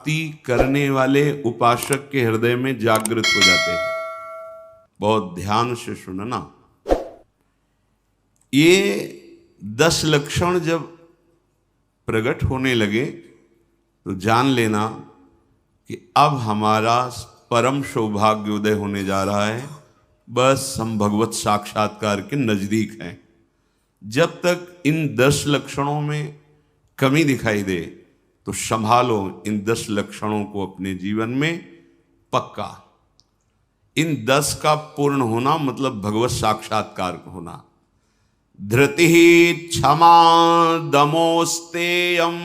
भक्ति करने वाले उपासक के हृदय में जागृत हो जाते हैं। बहुत ध्यान से सुनना। ये 10 लक्षण जब प्रकट होने लगे तो जान लेना कि अब हमारा परम सौभाग्य उदय होने जा रहा है। बस हम भगवत साक्षात्कार के नजदीक हैं। जब तक इन 10 लक्षणों में कमी दिखाई दे तो संभालो इन 10 लक्षणों को अपने जीवन में पक्का। इन 10 का पूर्ण होना मतलब भगवत साक्षात्कार होना। धृति क्षमा दमोस्तेयम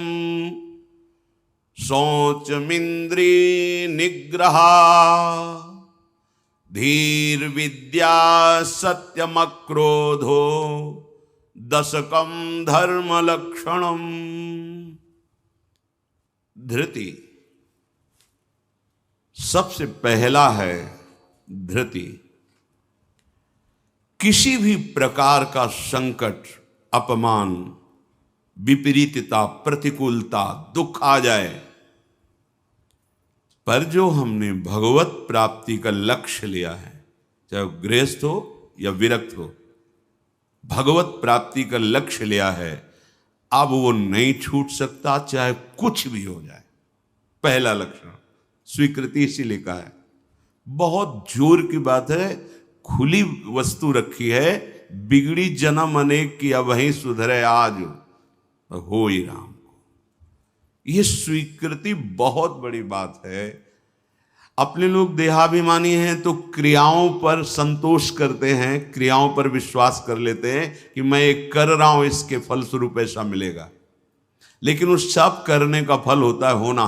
शौचमिंद्री निग्रह धीर विद्या सत्यमक्रोधो दशकम धर्म लक्षणम। धृति सबसे पहला है। धृति किसी भी प्रकार का संकट, अपमान, विपरीतता, प्रतिकूलता, दुख आ जाए, पर जो हमने भगवत प्राप्ति का लक्ष्य लिया है, चाहे वो गृहस्थ हो या विरक्त हो, भगवत प्राप्ति का लक्ष्य लिया है, अब वो नहीं छूट सकता, चाहे कुछ भी हो जाए। पहला लक्षण स्वीकृति इसीलिए कहा है। बहुत जोर की बात है। खुली वस्तु रखी है, बिगड़ी जन्म अनेक की अब वहीं सुधरे आज हो ही राम को। यह स्वीकृति बहुत बड़ी बात है। अपने लोग देहाभिमानी हैं तो क्रियाओं पर संतोष करते हैं, क्रियाओं पर विश्वास कर लेते हैं कि मैं एक कर रहा हूं, इसके फलस्वरूप ऐसा मिलेगा। लेकिन उस सब करने का फल होता है होना,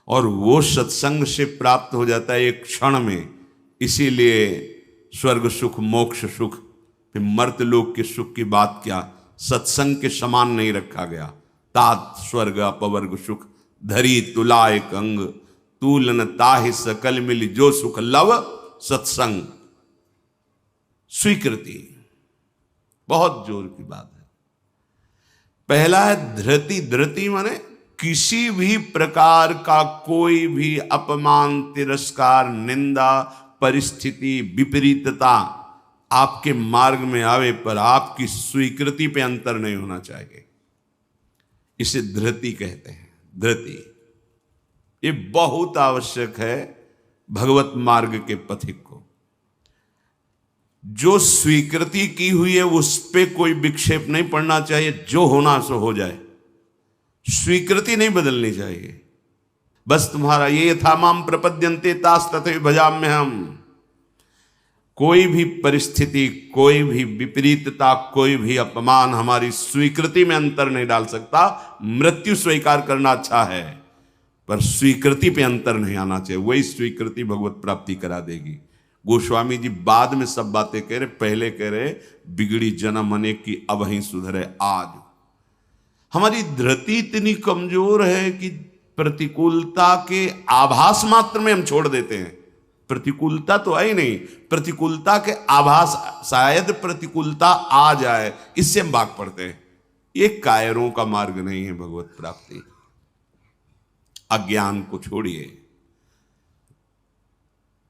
और वो सत्संग से प्राप्त हो जाता है एक क्षण में। इसीलिए स्वर्ग सुख, मोक्ष सुख, फिर मर्त्यलोक के सुख की बात क्या, सत्संग के समान नहीं रखा गया। तात स्वर्ग अपवर्ग सुख धरी तुला एक अंग तूलन ताहि सकल मिली जो सुख लव सत्संग। स्वीकृति बहुत जोर की बात है। पहला है धृति। धृति माने किसी भी प्रकार का कोई भी अपमान, तिरस्कार, निंदा, परिस्थिति, विपरीतता आपके मार्ग में आवे पर आपकी स्वीकृति पे अंतर नहीं होना चाहिए। इसे धृति कहते हैं। धृति ये बहुत आवश्यक है भगवत मार्ग के पथिक को। जो स्वीकृति की हुई है उस पे कोई विक्षेप नहीं पड़ना चाहिए। जो होना सो हो जाए, स्वीकृति नहीं बदलनी चाहिए। बस तुम्हारा ये यथा माम प्रपद्यन्ते तास तथैव भजाम्यहम्। कोई भी परिस्थिति, कोई भी विपरीतता, कोई भी अपमान हमारी स्वीकृति में अंतर नहीं डाल सकता। मृत्यु स्वीकार करना अच्छा है, पर स्वीकृति पे अंतर नहीं आना चाहिए। वही स्वीकृति भगवत प्राप्ति करा देगी। गोस्वामी जी बाद में सब बातें कह रहे, पहले कह रहे बिगड़ी जन्म अनेक की अब वहीं सुधरे आज। हमारी धृति इतनी कमजोर है कि प्रतिकूलता के आभास मात्र में हम छोड़ देते हैं। प्रतिकूलता तो आई नहीं, प्रतिकूलता के आभास, शायद प्रतिकूलता आ जाए, इससे हम भाग पड़ते हैं। ये कायरों का मार्ग नहीं है भगवत प्राप्ति। अज्ञान को छोड़िए।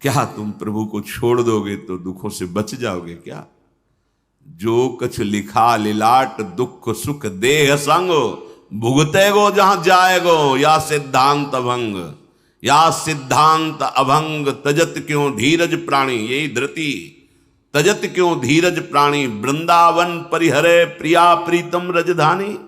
क्या तुम प्रभु को छोड़ दोगे तो दुखों से बच जाओगे क्या? जो कछ लिखा लिलाट दुख सुख देह संग भुगते गो जहां जाएगो या सिद्धांत अभंग। या सिद्धांत अभंग तजत क्यों धीरज प्राणी। यही धृति। तजत क्यों धीरज प्राणी वृंदावन परिहरे प्रिया प्रीतम रजधानी।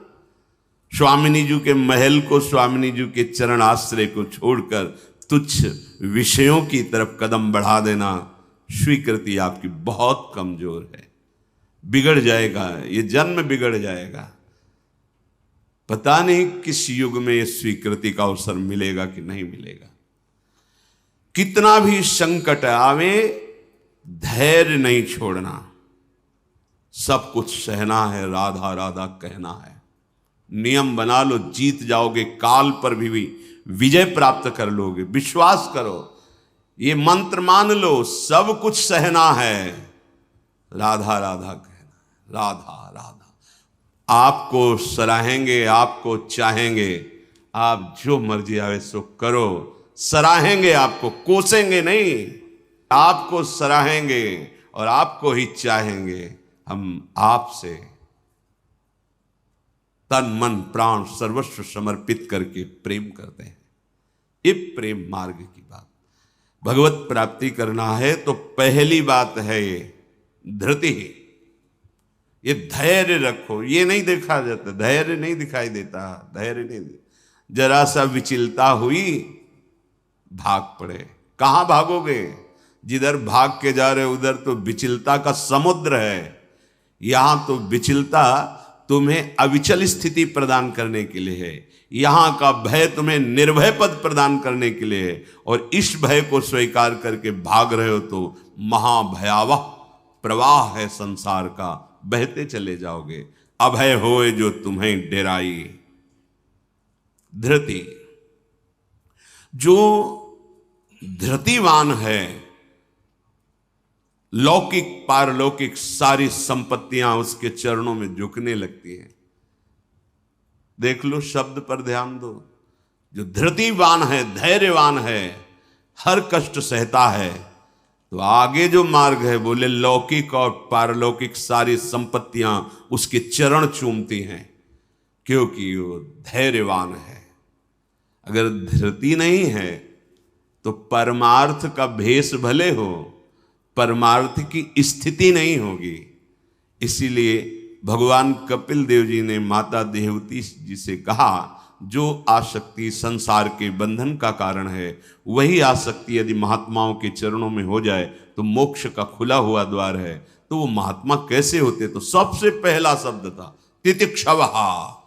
स्वामिनी जी के महल को, स्वामिनी जी के चरण आश्रय को छोड़कर तुच्छ विषयों की तरफ कदम बढ़ा देना, स्वीकृति आपकी बहुत कमजोर है। बिगड़ जाएगा, ये जन्म बिगड़ जाएगा। पता नहीं किस युग में ये स्वीकृति का अवसर मिलेगा कि नहीं मिलेगा। कितना भी संकट आवे, धैर्य नहीं छोड़ना। सब कुछ सहना है, राधा राधा कहना है। नियम बना लो, जीत जाओगे। काल पर भी विजय प्राप्त कर लोगे। विश्वास करो, ये मंत्र मान लो, सब कुछ सहना है, राधा राधा कहना। राधा राधा आपको सराहेंगे, आपको चाहेंगे, आप जो मर्जी आवे सो करो, सराहेंगे आपको, कोसेंगे नहीं, आपको सराहेंगे और आपको ही चाहेंगे। हम आपसे तन मन प्राण सर्वस्व समर्पित करके प्रेम करते हैं। ये प्रेम मार्ग की बात। भगवत प्राप्ति करना है तो पहली बात है ये धृति, ये धैर्य रखो। ये नहीं देखा जाता, धैर्य नहीं दिखाई देता, धैर्य नहीं। जरा सा विचलता हुई भाग पड़े। कहां भागोगे? जिधर भाग के जा रहे उधर तो विचलता का समुद्र है। यहां तो विचलता तुम्हें अविचल स्थिति प्रदान करने के लिए है, यहां का भय तुम्हें निर्भय पद प्रदान करने के लिए है। और इस भय को स्वीकार करके भाग रहे हो तो महाभयावह प्रवाह है संसार का, बहते चले जाओगे। अभय होए जो तुम्हें डेराई। धृति, जो धृतिवान है, लौकिक पारलौकिक सारी संपत्तियां उसके चरणों में झुकने लगती हैं। देख लो, शब्द पर ध्यान दो। जो धृतिवान है, धैर्यवान है, हर कष्ट सहता है, तो आगे जो मार्ग है बोले लौकिक और पारलौकिक सारी संपत्तियां उसके चरण चूमती हैं, क्योंकि वो धैर्यवान है। अगर धृति नहीं है तो परमार्थ का भेष भले हो, परमार्थ की स्थिति नहीं होगी। इसीलिए भगवान कपिल देव जी ने माता देवती जी से कहा, जो आसक्ति संसार के बंधन का कारण है, वही आसक्ति यदि महात्माओं के चरणों में हो जाए तो मोक्ष का खुला हुआ द्वार है। तो वो महात्मा कैसे होते? तो सबसे पहला शब्द था तितिक्षवहा,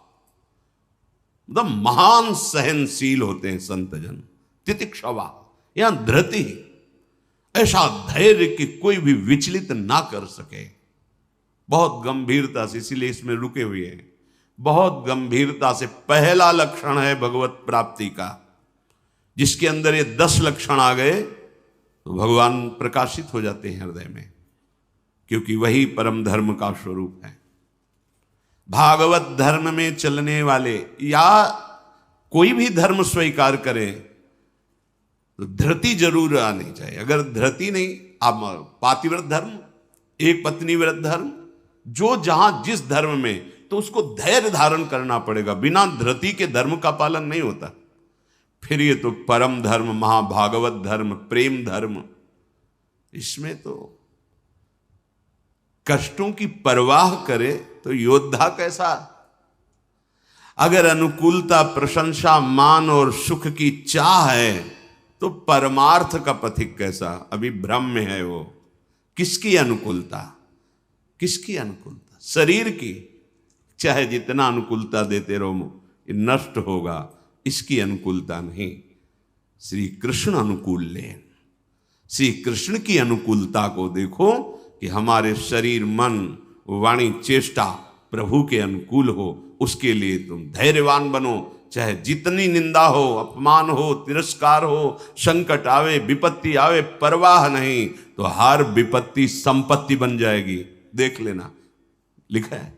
मतलब महान सहनशील होते हैं संत जन। तितिक्षवा, यहां धृति, ऐसा धैर्य कि कोई भी विचलित ना कर सके। बहुत गंभीरता से, इसीलिए इसमें रुके हुए हैं, बहुत गंभीरता से। पहला लक्षण है भगवत प्राप्ति का। जिसके अंदर ये 10 लक्षण आ गए तो भगवान प्रकाशित हो जाते हैं हृदय में, क्योंकि वही परम धर्म का स्वरूप है। भागवत धर्म में चलने वाले या कोई भी धर्म स्वीकार करें तो धृति जरूर आनी चाहिए। अगर धृति नहीं, आप पातिव्रत धर्म, एक पत्नी व्रत धर्म, जो जहां जिस धर्म में, तो उसको धैर्य धारण करना पड़ेगा। बिना धृति के धर्म का पालन नहीं होता। फिर ये तो परम धर्म, महाभागवत धर्म, प्रेम धर्म, इसमें तो कष्टों की परवाह करे तो योद्धा कैसा। अगर अनुकूलता, प्रशंसा, मान और सुख की चाह है तो परमार्थ का पथिक कैसा। अभी भ्रम में है वो। किसकी अनुकूलता? किसकी अनुकूलता? शरीर की। चाहे जितना अनुकूलता देते रहो, ये नष्ट होगा। इसकी अनुकूलता नहीं। श्री कृष्ण अनुकूल लें। श्री कृष्ण की अनुकूलता को देखो कि हमारे शरीर, मन, वाणी, चेष्टा प्रभु के अनुकूल हो। उसके लिए तुम धैर्यवान बनो। चाहे जितनी निंदा हो, अपमान हो, तिरस्कार हो, संकट आवे, विपत्ति आवे, परवाह नहीं। तो हर विपत्ति संपत्ति बन जाएगी। देख लेना, लिखा है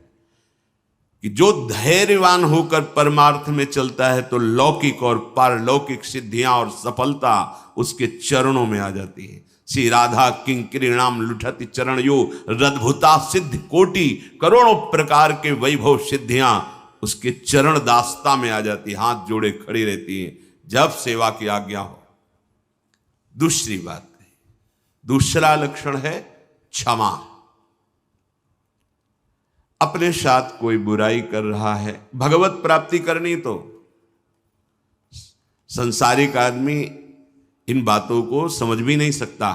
कि जो धैर्यवान होकर परमार्थ में चलता है तो लौकिक और पारलौकिक सिद्धियां और सफलता उसके चरणों में आ जाती है। श्री राधा किंकरीणाम लुठति चरण यो रद्भुता सिद्ध कोटि, करोड़ों प्रकार के वैभव सिद्धियां उसके चरण दास्ता में आ जाती, हाथ जोड़े खड़ी रहती हैं जब सेवा की आज्ञा हो। दूसरी बात है, दूसरा लक्षण है क्षमा। अपने साथ कोई बुराई कर रहा है, भगवत प्राप्ति करनी तो संसारिक आदमी इन बातों को समझ भी नहीं सकता,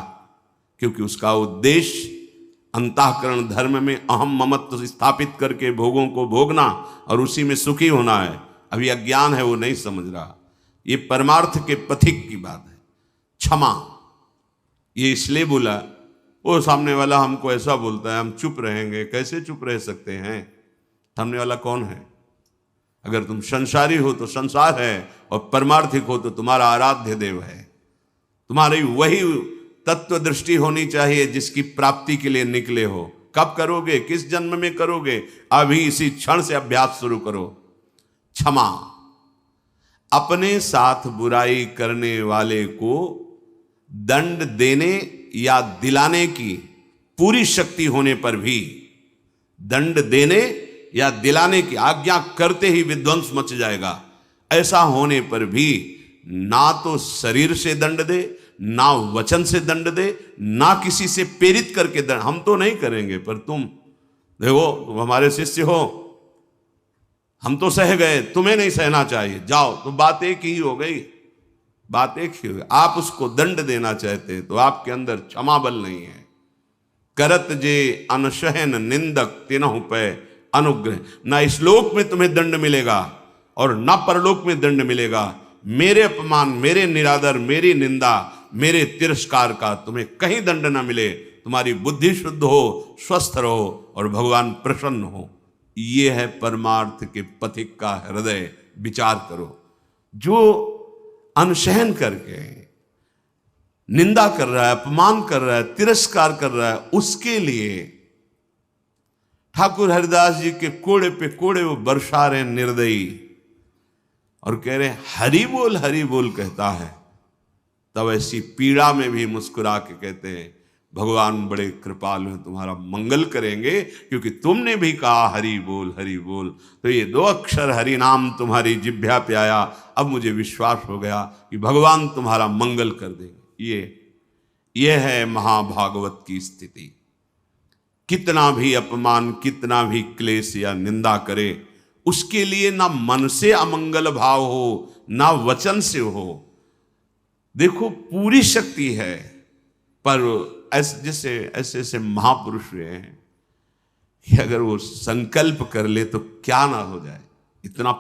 क्योंकि उसका उद्देश्य अंतःकरण धर्म में अहम ममत्व स्थापित करके भोगों को भोगना और उसी में सुखी होना है। अभी अज्ञान है, वो नहीं समझ रहा। ये परमार्थ के पथिक की बात है। क्षमा, ये इसलिए बोला, वो सामने वाला हमको ऐसा बोलता है, हम चुप रहेंगे। कैसे चुप रह सकते हैं? सामने वाला कौन है? अगर तुम संसारी हो तो संसार है, और परमार्थिक हो तो तुम्हारा आराध्य देव है। तुम्हारी वही तत्व दृष्टि होनी चाहिए जिसकी प्राप्ति के लिए निकले हो। कब करोगे? किस जन्म में करोगे? अभी इसी क्षण से अभ्यास शुरू करो। क्षमा, अपने साथ बुराई करने वाले को दंड देने या दिलाने की पूरी शक्ति होने पर भी, दंड देने या दिलाने की आज्ञा करते ही विध्वंस मच जाएगा, ऐसा होने पर भी ना तो शरीर से दंड दे, ना वचन से दंड दे, ना किसी से प्रेरित करके दंड, हम तो नहीं करेंगे पर तुम देखो, तुम हमारे शिष्य हो, हम तो सह गए, तुम्हें नहीं सहना चाहिए, जाओ। तो बात एक ही हो गई, बात एक ही हो गई। आप उसको दंड देना चाहते तो आपके अंदर क्षमा बल नहीं है। करत जे अनशहन निंदक तिनहु पे अनुग्रह, ना इस लोक में तुम्हें दंड मिलेगा और ना परलोक में दंड मिलेगा। मेरे अपमान, मेरे निरादर, मेरी निंदा, मेरे तिरस्कार का तुम्हें कहीं दंड ना मिले। तुम्हारी बुद्धि शुद्ध हो, स्वस्थ रहो और भगवान प्रसन्न हो। ये है परमार्थ के पथिक का हृदय। विचार करो, जो अनशहन करके निंदा कर रहा है, अपमान कर रहा है, तिरस्कार कर रहा है, उसके लिए ठाकुर हरिदास जी के कोड़े पे कोड़े वो बरसा रहे निर्दयी और कह रहे हरि बोल कहता है। तब ऐसी पीड़ा में भी मुस्कुरा के कहते हैं भगवान बड़े कृपालु हैं, तुम्हारा मंगल करेंगे, क्योंकि तुमने भी कहा हरि बोल हरि बोल। तो ये 2 अक्षर हरि नाम तुम्हारी जिह्वा पे आया, अब मुझे विश्वास हो गया कि भगवान तुम्हारा मंगल कर देंगे। ये है महाभागवत की स्थिति। कितना भी अपमान, कितना भी क्लेश या निंदा करे, उसके लिए ना मन से अमंगल भाव हो, ना वचन से हो। देखो पूरी शक्ति है, पर ऐसे ऐसे महापुरुष हुए हैं कि अगर वो संकल्प कर ले तो क्या ना हो जाए। इतना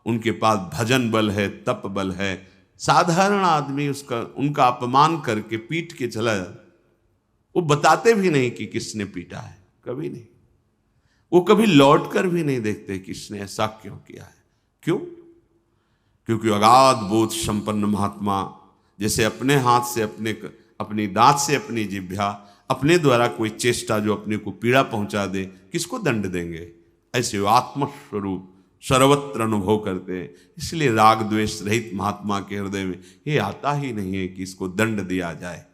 उनके पास भजन बल है, तप बल है। साधारण आदमी उनका अपमान करके पीट के चला जाता, वो बताते भी नहीं कि किसने पीटा है, कभी नहीं। वो कभी लौट कर भी नहीं देखते किसने ऐसा क्यों किया है। क्यों? क्योंकि अगाध बोध संपन्न महात्मा जैसे अपने हाथ से अपनी दांत से अपनी जिह्वा, अपने द्वारा कोई चेष्टा जो अपने को पीड़ा पहुंचा दे, किसको दंड देंगे? ऐसे आत्मस्वरूप सर्वत्र अनुभव करते हैं। इसलिए राग द्वेष रहित महात्मा के हृदय में ये आता ही नहीं है कि इसको दंड दिया जाए।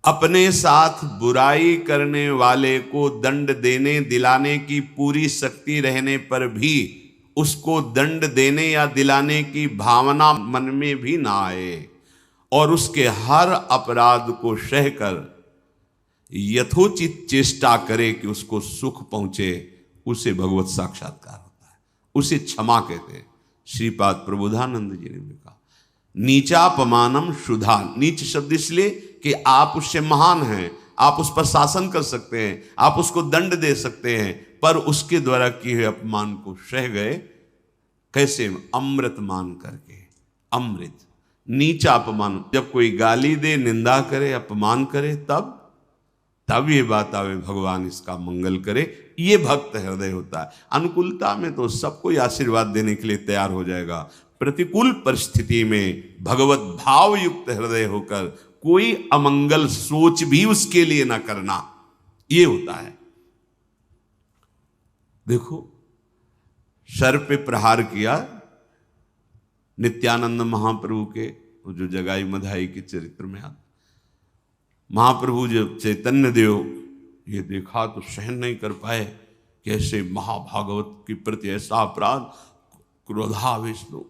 अपने साथ बुराई करने वाले को दंड देने दिलाने की पूरी शक्ति रहने पर भी उसको दंड देने या दिलाने की भावना मन में भी ना आए और उसके हर अपराध को सहकर यथोचित चेष्टा करे कि उसको सुख पहुंचे, उसे भगवत साक्षात्कार होता है, उसे क्षमा कहते हैं। श्रीपाद प्रबोधानंद जी ने भी कहा नीचापमानम शुद्धा। नीच शब्द इसलिए कि आप उससे महान हैं, आप उस पर शासन कर सकते हैं, आप उसको दंड दे सकते हैं, पर उसके द्वारा किए हुए अपमान को सह गए। कैसे? अमृत मान करके। अमृत नीचा अपमान, जब कोई गाली दे, निंदा करे, अपमान करे, तब ये बात आवे भगवान इसका मंगल करे। ये भक्त हृदय होता है। अनुकूलता में तो सब कोई आशीर्वाद देने के लिए तैयार हो जाएगा। प्रतिकूल परिस्थिति में भगवत भाव युक्त हृदय होकर कोई अमंगल सोच भी उसके लिए ना करना, ये होता है। देखो, सर पे प्रहार किया नित्यानंद महाप्रभु के, जो जगाई मधाई के चरित्र में आता। महाप्रभु जब चैतन्य देव ये देखा तो सहन नहीं कर पाए, कैसे महाभागवत के प्रति ऐसा अपराध, क्रोधावेश लो,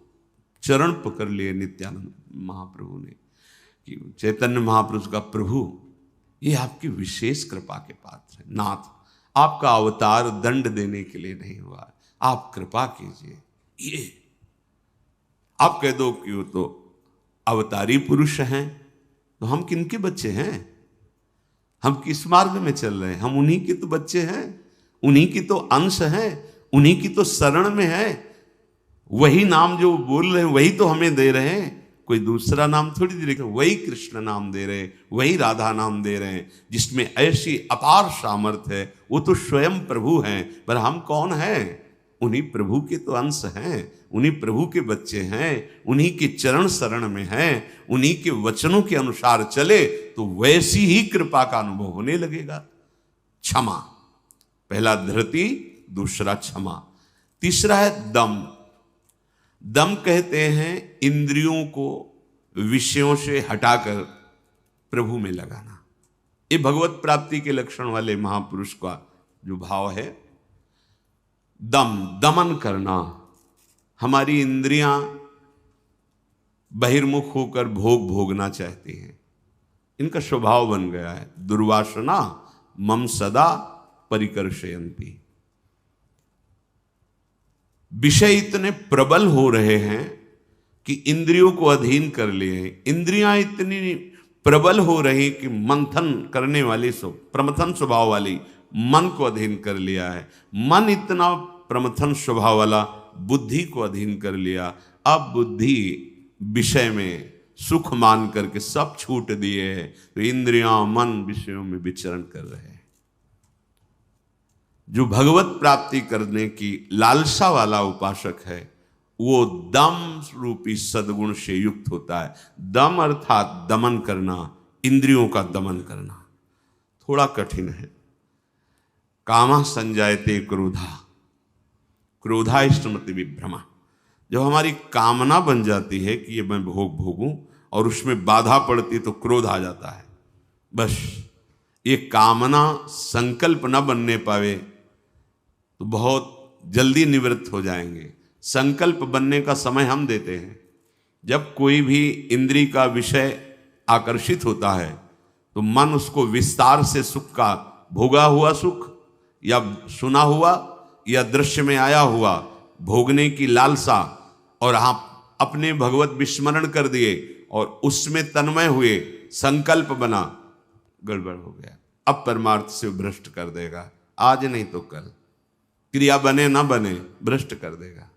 चरण पकड़ लिए नित्यानंद महाप्रभु ने कि चैतन्य महापुरुष का प्रभु, ये आपकी विशेष कृपा के पात्र है। नाथ, आपका अवतार दंड देने के लिए नहीं हुआ, आप कृपा कीजिए। ये आप कह दो कि वो तो अवतारी पुरुष हैं, तो हम किनके बच्चे हैं? हम किस मार्ग में चल रहे हैं? हम उन्हीं के तो बच्चे हैं, उन्हीं की तो अंश हैं, उन्हीं की तो शरण में है। वही नाम जो बोल रहे हैं वही तो हमें दे रहे हैं, कोई दूसरा नाम थोड़ी दे रहे। वही कृष्ण नाम दे रहे हैं, वही राधा नाम दे रहे हैं, जिसमें ऐसी अपार सामर्थ्य है। वो तो स्वयं प्रभु हैं, पर हम कौन हैं? उन्हीं प्रभु के तो अंश हैं, उन्हीं प्रभु के बच्चे हैं, उन्हीं के चरण शरण में हैं, उन्हीं के वचनों के अनुसार चले तो वैसी ही कृपा का अनुभव होने लगेगा। क्षमा, पहला धृति, दूसरा क्षमा, तीसरा है दम। दम कहते हैं इंद्रियों को विषयों से हटाकर प्रभु में लगाना। ये भगवत प्राप्ति के लक्षण वाले महापुरुष का जो भाव है, दम, दमन करना। हमारी इंद्रियां बहिर्मुख होकर भोग भोगना चाहती हैं, इनका स्वभाव बन गया है। दुर्वासना मम सदा परिकर्षयन्ति। विषय इतने प्रबल हो रहे हैं कि इंद्रियों को अधीन कर लिए हैं। इंद्रियां इतनी प्रबल हो रही कि मंथन करने वाली प्रमथन स्वभाव वाली मन को अधीन कर लिया है। मन इतना प्रमथन स्वभाव वाला बुद्धि को अधीन कर लिया। अब बुद्धि विषय में सुख मान करके सब छूट दिए हैं, तो इंद्रियां मन विषयों में विचरण कर रहे हैं। जो भगवत प्राप्ति करने की लालसा वाला उपासक है, वो दम रूपी सद्गुण से युक्त होता है। दम अर्थात दमन करना, इंद्रियों का दमन करना थोड़ा कठिन है। कामः संजायते क्रोधा, क्रोधा स्मृति विभ्रमा। जब हमारी कामना बन जाती है कि ये मैं भोग भोगूं और उसमें बाधा पड़ती तो क्रोध आ जाता है। बस ये कामना संकल्प न बनने पावे तो बहुत जल्दी निवृत्त हो जाएंगे। संकल्प बनने का समय हम देते हैं। जब कोई भी इंद्री का विषय आकर्षित होता है तो मन उसको विस्तार से सुख का, भोगा हुआ सुख या सुना हुआ या दृश्य में आया हुआ भोगने की लालसा, और आप अपने भगवत विस्मरण कर दिए और उसमें तन्मय हुए, संकल्प बना, गड़बड़ हो गया। अब परमार्थ से भ्रष्ट कर देगा। आज नहीं तो कल, क्रिया बने ना बने, भ्रष्ट कर देगा।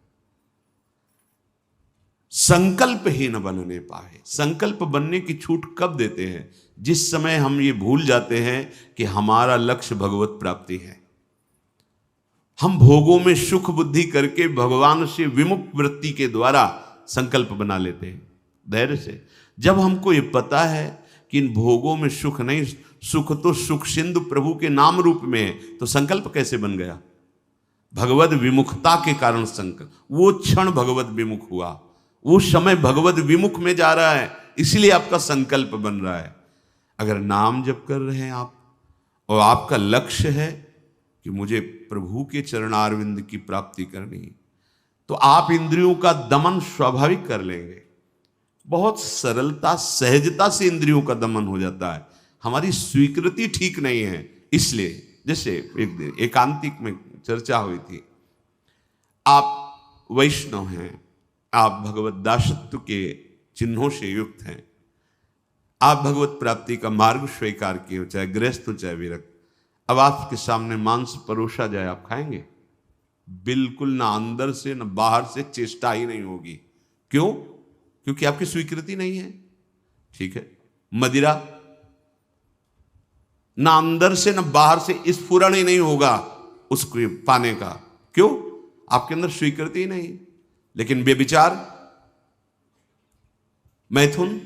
संकल्प ही न बनने पाए। संकल्प बनने की छूट कब देते हैं? जिस समय हम ये भूल जाते हैं कि हमारा लक्ष्य भगवत प्राप्ति है। हम भोगों में सुख बुद्धि करके भगवान से विमुख वृत्ति के द्वारा संकल्प बना लेते हैं धैर्य से। जब हमको ये पता है कि इन भोगों में सुख नहीं, सुख तो सुख सिंधु प्रभु के नाम रूप में है, तो संकल्प कैसे बन गया? भगवत विमुखता के कारण संकल्प। वो क्षण भगवत विमुख हुआ, वो समय भगवत विमुख में जा रहा है, इसलिए आपका संकल्प बन रहा है। अगर नाम जप कर रहे हैं आप और आपका लक्ष्य है कि मुझे प्रभु के चरणारविंद की प्राप्ति करनी, तो आप इंद्रियों का दमन स्वाभाविक कर लेंगे। बहुत सरलता सहजता से इंद्रियों का दमन हो जाता है। हमारी स्वीकृति ठीक नहीं है, इसलिए जैसे एक दिन एकांतिक में चर्चा हुई थी, आप वैष्णव हैं, आप भगवत दासत्व के चिन्हों से युक्त हैं, आप भगवत प्राप्ति का मार्ग स्वीकार किए हो, चाहे गृहस्थ हो चाहे विरक्त। अब आपके सामने मांस परोसा जाए, आप खाएंगे? बिल्कुल ना, अंदर से ना बाहर से चेष्टा ही नहीं होगी। क्यों? क्योंकि आपकी स्वीकृति नहीं है। ठीक है, मदिरा ना अंदर से ना बाहर से स्फुरण ही नहीं होगा उसको पाने का। क्यों? आपके अंदर स्वीकृति ही नहीं। लेकिन बेविचार, मैथुन,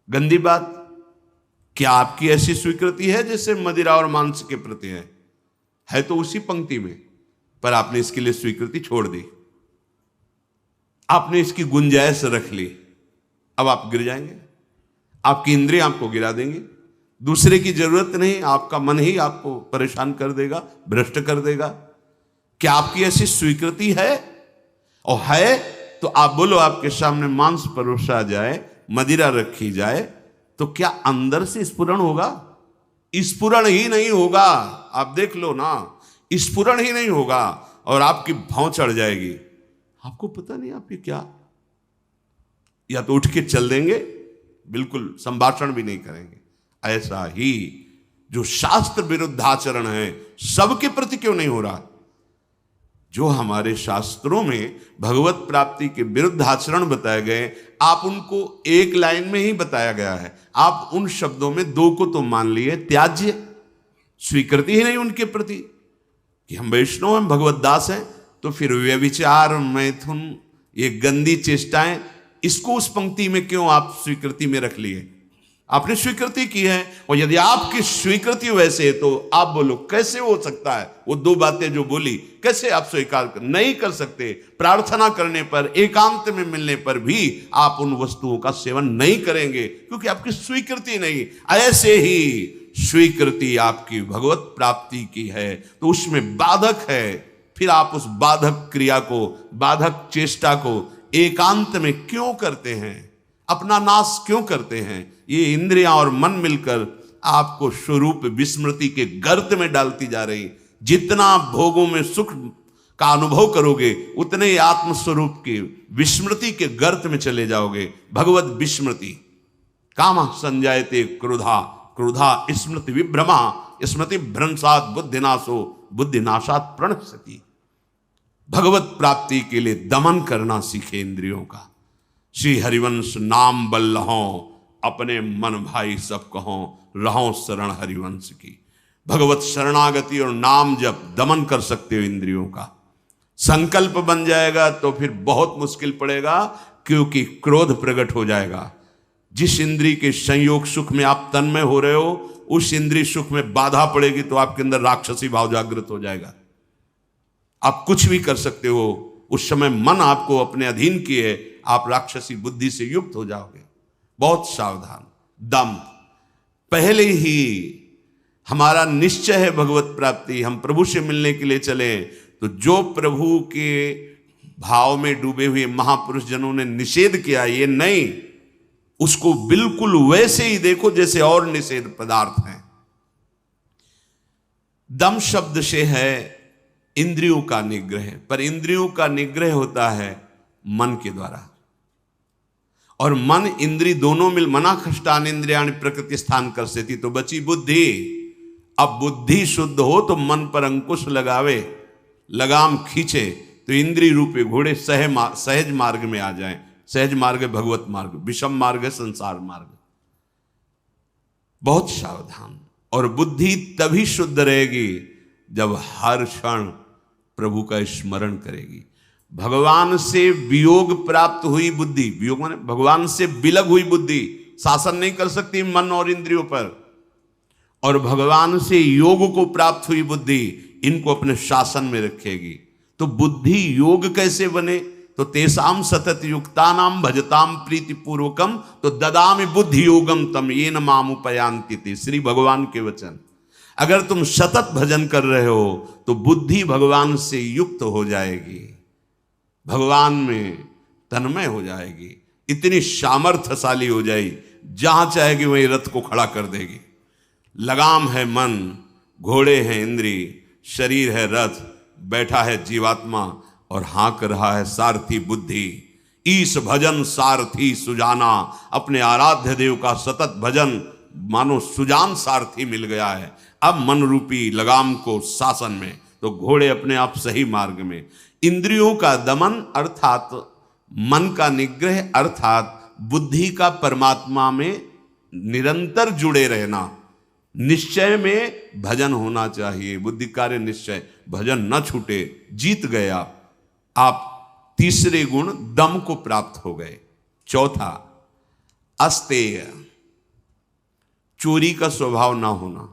गंदी बात, क्या आपकी ऐसी स्वीकृति है जैसे मदिरा और मांस के प्रति है तो उसी पंक्ति में, पर आपने इसके लिए स्वीकृति छोड़ दी, आपने इसकी गुंजाइश रख ली। अब आप गिर जाएंगे, आपकी इंद्रिय आपको गिरा देंगे। दूसरे की जरूरत नहीं, आपका मन ही आपको परेशान कर देगा, भ्रष्ट कर देगा। क्या आपकी ऐसी स्वीकृति है? और है तो आप बोलो, आपके सामने मांस परोसा जाए, मदिरा रखी जाए, तो क्या अंदर से स्फुरण होगा? स्फुरण ही नहीं होगा। आप देख लो ना, स्फुरण ही नहीं होगा और आपकी भौं चढ़ जाएगी। आपको पता नहीं आप ये क्या, या तो उठ के चल देंगे, बिल्कुल संभाषण भी नहीं करेंगे। ऐसा ही जो शास्त्र विरुद्ध आचरण है, सबके प्रति क्यों नहीं हो रहा? जो हमारे शास्त्रों में भगवत प्राप्ति के विरुद्ध आचरण बताए गए, आप उनको एक लाइन में ही बताया गया है। आप उन शब्दों में दो को तो मान लिए, त्याज्य, स्वीकृति ही नहीं उनके प्रति कि हम वैष्णव हैं, भगवत दास हैं। तो फिर व्यभिचार, मैथुन, ये गंदी चेष्टाएं, इसको उस पंक्ति में क्यों आप स्वीकृति में रख लिए? आपने स्वीकृति की है, और यदि आपकी स्वीकृति वैसे है तो आप बोलो कैसे हो सकता है वो दो बातें जो बोली, कैसे आप स्वीकार नहीं कर सकते? प्रार्थना करने पर, एकांत में मिलने पर भी आप उन वस्तुओं का सेवन नहीं करेंगे क्योंकि आपकी स्वीकृति नहीं। ऐसे ही स्वीकृति आपकी भगवत प्राप्ति की है तो उसमें बाधक है, फिर आप उस बाधक क्रिया को, बाधक चेष्टा को एकांत में क्यों करते हैं? अपना नाश क्यों करते हैं? ये इंद्रियां और मन मिलकर आपको स्वरूप विस्मृति के गर्त में डालती जा रही। जितना भोगों में सुख का अनुभव करोगे उतने ही आत्मस्वरूप की विस्मृति के गर्त में चले जाओगे। भगवत विस्मृति, कामा संजायते क्रोधा, क्रोधा स्मृति विभ्रमा, स्मृति भ्रंशात बुद्धिनाशो, बुद्धिनाशात प्रणश्यति। भगवत प्राप्ति के लिए दमन करना सीखे इंद्रियों का। श्री हरिवंश नाम बल लहों, अपने मन भाई सब कहों, रहों शरण हरिवंश की। भगवत शरणागति और नाम जब दमन कर सकते हो इंद्रियों का, संकल्प बन जाएगा तो फिर बहुत मुश्किल पड़ेगा क्योंकि क्रोध प्रकट हो जाएगा। जिस इंद्री के संयोग सुख में आप तन्मय हो रहे हो उस इंद्रिय सुख में बाधा पड़ेगी तो आपके अंदर राक्षसी भाव जागृत हो जाएगा। आप कुछ भी कर सकते हो, उस समय मन आपको अपने अधीन किए आप राक्षसी बुद्धि से युक्त हो जाओगे। बहुत सावधान। दम, पहले ही हमारा निश्चय है भगवत प्राप्ति, हम प्रभु से मिलने के लिए चले तो जो प्रभु के भाव में डूबे हुए महापुरुष जनों ने निषेध किया ये नहीं, उसको बिल्कुल वैसे ही देखो जैसे और निषेध पदार्थ हैं। दम शब्द से है इंद्रियों का निग्रह, पर इंद्रियों का निग्रह होता है मन के द्वारा, और मन इंद्री दोनों मिल मना खष्टान इंद्रियाणि प्रकृति स्थान कर सेती, तो बची बुद्धि। अब बुद्धि शुद्ध हो तो मन पर अंकुश लगावे, लगाम खींचे तो इंद्रिय रूपे घोड़े सहज मार्ग में आ जाएं। सहज मार्ग है भगवत मार्ग, विषम मार्ग है संसार मार्ग। बहुत सावधान। और बुद्धि तभी शुद्ध रहेगी जब हर क्षण प्रभु का स्मरण करेगी। भगवान से वियोग प्राप्त हुई बुद्धि, वियोग माने भगवान से विलग हुई बुद्धि शासन नहीं कर सकती मन और इंद्रियों पर, और भगवान से योग को प्राप्त हुई बुद्धि इनको अपने शासन में रखेगी। तो बुद्धि योग कैसे बने? तो तेसाम सतत युक्तानाम भजताम प्रीति पूर्वकम तो ददामि बुद्धि योगम तम येन माम उपयांति ते। श्री भगवान के वचन। अगर तुम सतत भजन कर रहे हो तो बुद्धि भगवान से युक्त हो जाएगी, भगवान में तन्मय हो जाएगी, इतनी सामर्थ्यशाली हो जाएगी, जहां चाहेगी वहीं रथ को खड़ा कर देगी। लगाम है मन, घोड़े हैं इंद्री, शरीर है रथ, बैठा है जीवात्मा और हाँक रहा है सारथी बुद्धि। ईश भजन सारथी सुजाना, अपने आराध्य देव का सतत भजन मानो सुजान सारथी मिल गया है। अब मन रूपी लगाम को शासन में, तो घोड़े अपने आप सही मार्ग में। इंद्रियों का दमन अर्थात मन का निग्रह अर्थात बुद्धि का परमात्मा में निरंतर जुड़े रहना। निश्चय में भजन होना चाहिए, बुद्धि कार्य निश्चय, भजन न छूटे। जीत गए आप तीसरे गुण दम को प्राप्त हो गए। चौथा अस्तेय, चोरी का स्वभाव ना होना।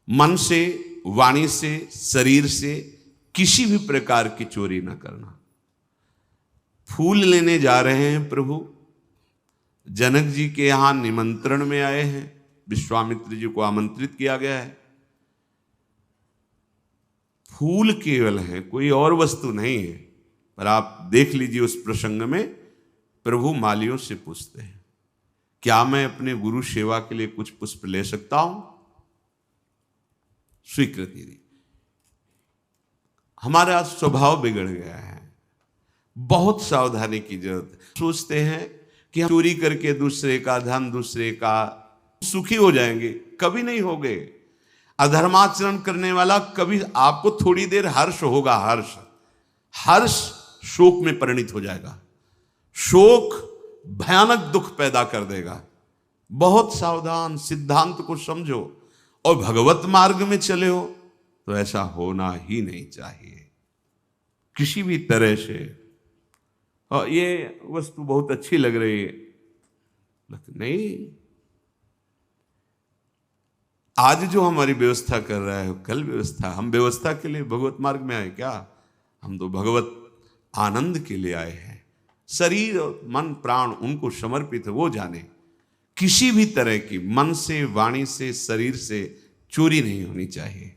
मन से, वाणी से, शरीर से किसी भी प्रकार की चोरी ना करना। फूल लेने जा रहे हैं प्रभु, जनक जी के यहां निमंत्रण में आए हैं, विश्वामित्र जी को आमंत्रित किया गया है। फूल केवल है, कोई और वस्तु नहीं है। पर आप देख लीजिए उस प्रसंग में प्रभु मालियों से पूछते हैं, क्या मैं अपने गुरु सेवा के लिए कुछ पुष्प ले सकता हूं? स्वीकृति दी। हमारा स्वभाव बिगड़ गया है, बहुत सावधानी की जरूरत है। सोचते हैं कि हम चोरी करके दूसरे का धन, दूसरे का सुखी हो जाएंगे, कभी नहीं होगे। अधर्माचरण करने वाला कभी, आपको थोड़ी देर हर्ष होगा, हर्ष शोक में परिणित हो जाएगा, शोक भयानक दुख पैदा कर देगा। बहुत सावधान, सिद्धांत को समझो और भगवत मार्ग में चले हो तो ऐसा होना ही नहीं चाहिए किसी भी तरह से। और ये वस्तु बहुत अच्छी लग रही है, लेकिन नहीं, आज जो हमारी व्यवस्था कर रहा है कल व्यवस्था, हम व्यवस्था के लिए भगवत मार्ग में आए क्या? हम तो भगवत आनंद के लिए आए हैं। शरीर और मन प्राण उनको समर्पित है, वो जाने। किसी भी तरह की मन से, वाणी से, शरीर से चोरी नहीं होनी चाहिए।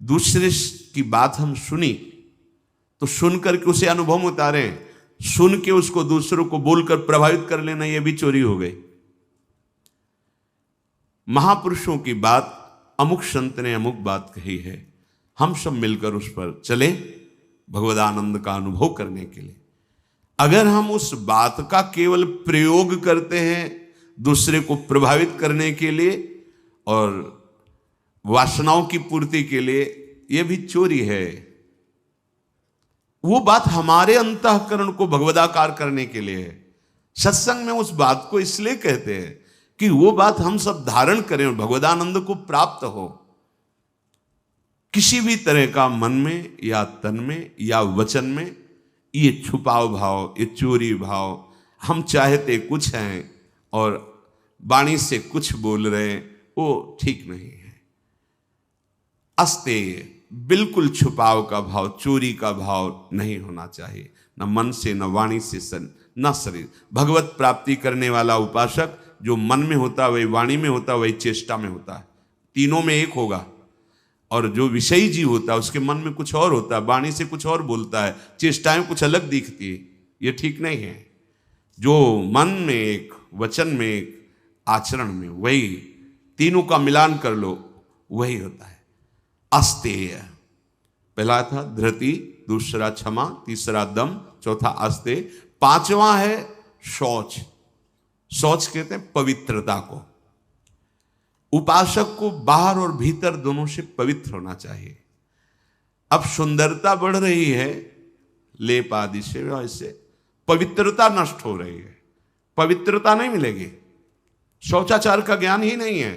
दूसरे की बात हम सुनी तो सुन करके उसे अनुभव में उतारें, सुन के उसको दूसरों को बोलकर प्रभावित कर लेना, यह भी चोरी हो गई। महापुरुषों की बात, अमुक संत ने अमुक बात कही है, हम सब मिलकर उस पर चले भगवदानंद का अनुभव करने के लिए। अगर हम उस बात का केवल प्रयोग करते हैं दूसरे को प्रभावित करने के लिए और वासनाओं की पूर्ति के लिए, यह भी चोरी है। वो बात हमारे अंतःकरण को भगवदाकार करने के लिए है। सत्संग में उस बात को इसलिए कहते हैं कि वो बात हम सब धारण करें और भगवदानंद को प्राप्त हो। किसी भी तरह का मन में या तन में या वचन में ये छुपाव भाव, ये चोरी भाव, हम चाहते कुछ हैं और वाणी से कुछ बोल रहे हैं, वो ठीक नहीं है। अस्तेय, बिल्कुल छुपाव का भाव, चोरी का भाव नहीं होना चाहिए, न मन से, न वाणी से, न शरीर। भगवत प्राप्ति करने वाला उपासक जो मन में होता है वही वाणी में होता है, वही चेष्टा में होता है, तीनों में एक होगा। और जो विषयी जीव होता है उसके मन में कुछ और होता है, वाणी से कुछ और बोलता है, चेष्टाएं कुछ अलग दिखती है, ये ठीक नहीं है। जो मन में एक, वचन में एक, आचरण में वही, तीनों का मिलान कर लो, वही होता है अस्तेय। पहला था धृति, दूसरा क्षमा, तीसरा दम, चौथा अस्तेय, पांचवा है शौच। शौच कहते हैं पवित्रता को। उपासक को बाहर और भीतर दोनों से पवित्र होना चाहिए। अब सुंदरता बढ़ रही है लेप आदि से, वैसे पवित्रता नष्ट हो रही है, पवित्रता नहीं मिलेगी। शौचाचार का ज्ञान ही नहीं है,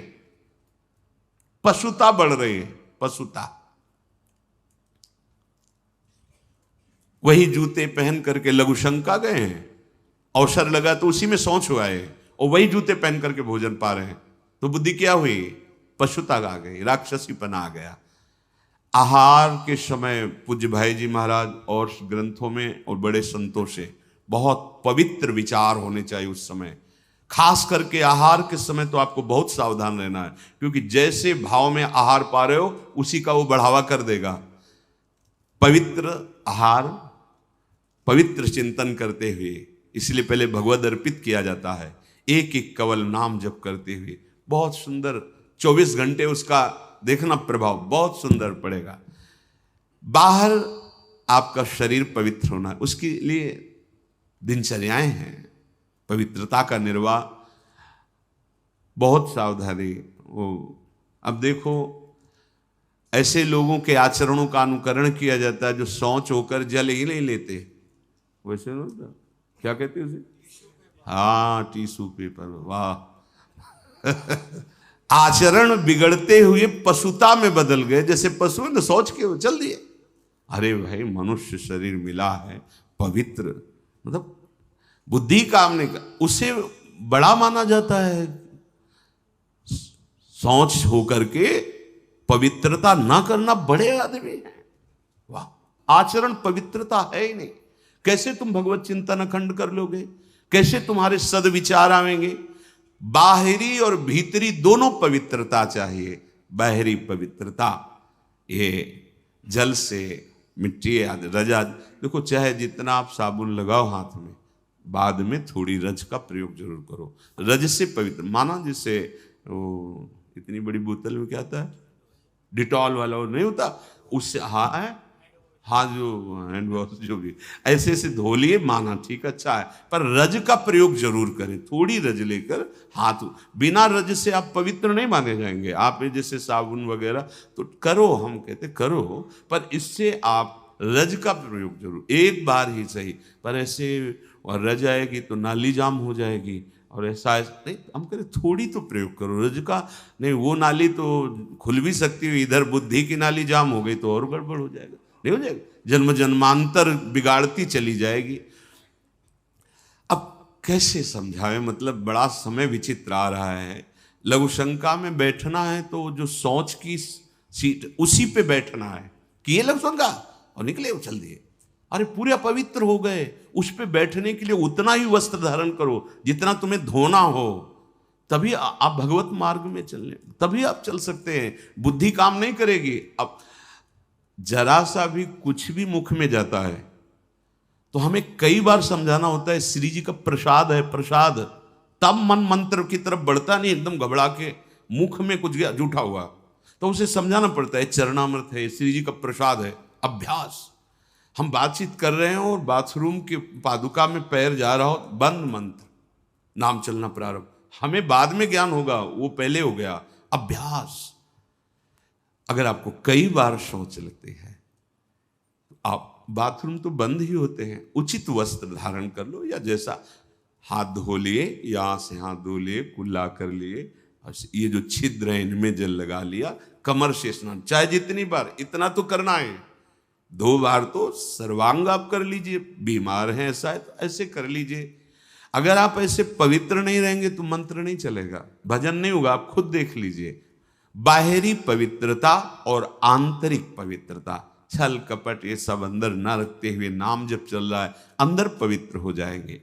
पशुता बढ़ रही है, पशुता। वही जूते पहन करके लघुशंका गए हैं, अवसर लगा तो उसी में शौच हुआ है, और वही जूते पहन करके भोजन पा रहे हैं, तो बुद्धि क्या हुई? पशुता आ गई, राक्षसीपना आ गया। आहार के समय पूज्य भाई जी महाराज और ग्रंथों में और बड़े संतों से बहुत पवित्र विचार होने चाहिए उस समय। खास करके आहार के समय तो आपको बहुत सावधान रहना है, क्योंकि जैसे भाव में आहार पा रहे हो उसी का वो बढ़ावा कर देगा। पवित्र आहार, पवित्र चिंतन करते हुए, इसलिए पहले भगवद अर्पित किया जाता है, एक एक कवल नाम जप करते हुए। बहुत सुंदर 24 घंटे उसका देखना प्रभाव बहुत सुंदर पड़ेगा। बाहर आपका शरीर पवित्र होना है, उसके लिए दिनचर्याएं हैं, पवित्रता का निर्वाह, बहुत सावधानी। वो अब देखो ऐसे लोगों के आचरणों का अनुकरण किया जाता है जो शौच होकर जल ही नहीं लेते, वैसे ना क्या कहते हैं उसे, हाँ टिश्यू पेपर, वाह। आचरण बिगड़ते हुए पशुता में बदल गए, जैसे पशु ने सोच के चल दिए। अरे भाई मनुष्य शरीर मिला है पवित्र, मतलब बुद्धि काम नहीं कर, उसे बड़ा माना जाता है। सोच होकर के पवित्रता ना करना बड़े आदमी हैं, वाह। आचरण पवित्रता है ही नहीं, कैसे तुम भगवत चिंतन अखंड कर लोगे? कैसे तुम्हारे सदविचार आवेंगे? बाहरी और भीतरी दोनों पवित्रता चाहिए। बाहरी पवित्रता ये जल से, मिट्टी आदि, रजा, देखो चाहे जितना आप साबुन लगाओ हाथ में, बाद में थोड़ी रज का प्रयोग जरूर करो। रज से पवित्र माना, जैसे वो इतनी बड़ी बोतल में क्या आता है, डिटॉल वाला, वो नहीं होता, उससे हाँ जो हैंड वॉश जो भी ऐसे से धो लिए, माना ठीक अच्छा है, पर रज का प्रयोग जरूर करें। थोड़ी रज लेकर हाथ, बिना रज से आप पवित्र नहीं माने जाएंगे। आप जैसे साबुन वगैरह तो करो, हम कहते करो, पर इससे आप रज का प्रयोग जरूर, एक बार ही सही, पर ऐसे और रज आएगी तो नाली जाम हो जाएगी, और ऐसा नहीं, हम करें थोड़ी तो प्रयोग करो रज का। नहीं वो नाली तो खुल भी सकती है, इधर बुद्धि की नाली जाम हो गई तो और गड़बड़ हो जाएगा, नहीं हो जाएगा, जन्म जन्मांतर बिगाड़ती चली जाएगी। अब कैसे समझावे, मतलब बड़ा समय विचित्र आ रहा है। लघु शंका में बैठना है तो जो सोच की सीट उसी पे बैठना है कि ये लघु शंका और निकले उछल दिए। अरे पूरे अपवित्र हो गए, उस पे बैठने के लिए उतना ही वस्त्र धारण करो जितना तुम्हें धोना हो, तभी आप भगवत मार्ग में चलने, तभी आप चल सकते हैं। बुद्धि काम नहीं करेगी। अब जरा सा भी कुछ भी मुख में जाता है तो हमें कई बार समझाना होता है, श्री जी का प्रसाद है, प्रसाद, तब मन मंत्र की तरफ बढ़ता नहीं। एकदम घबरा के मुख में कुछ गया जूठा हुआ तो उसे समझाना पड़ता है, चरणामृत है, श्री जी का प्रसाद है। अभ्यास, हम बातचीत कर रहे हैं और बाथरूम के पादुका में पैर जा रहा हो, बंद मंत्र, नाम चलना प्रारंभ। हमें बाद में ज्ञान होगा, वो पहले हो गया। अभ्यास। अगर आपको कई बार शौच लगते हैं, आप बाथरूम तो बंद ही होते हैं, उचित वस्त्र धारण कर लो, या जैसा हाथ धो लिए, यहां से हाथ धो लिए, कुल्ला कर लिए, ये जो छिद्र है इनमें जल लगा लिया, कमर से स्नान, चाहे जितनी बार, इतना तो करना है। 2 बार तो सर्वांग आप कर लीजिए, बीमार हैं ऐसा है तो ऐसे कर लीजिए। अगर आप ऐसे पवित्र नहीं रहेंगे तो मंत्र नहीं चलेगा, भजन नहीं होगा। आप खुद देख लीजिए, बाहरी पवित्रता और आंतरिक पवित्रता, छल कपट ये सब अंदर न रखते हुए नाम जब चल रहा है, अंदर पवित्र हो जाएंगे।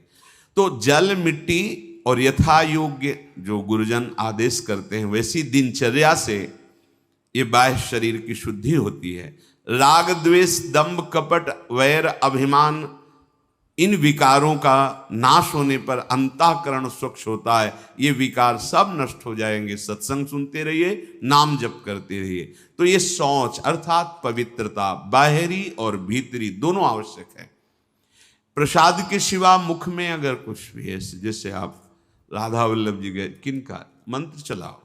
तो जल, मिट्टी और यथा योग्य जो गुरुजन आदेश करते हैं वैसी दिनचर्या से ये बाह्य शरीर की शुद्धि होती है। राग, द्वेष, दंभ, कपट, वैर, अभिमान, इन विकारों का नाश होने पर अंतःकरण स्वच्छ होता है। ये विकार सब नष्ट हो जाएंगे। सत्संग सुनते रहिए, नाम जप करते रहिए। तो ये शौच अर्थात पवित्रता, बाहरी और भीतरी दोनों आवश्यक है। प्रसाद के सिवा मुख में अगर कुछ भी है, जैसे आप राधा वल्लभ जी गए, किनका मंत्र चलाओ,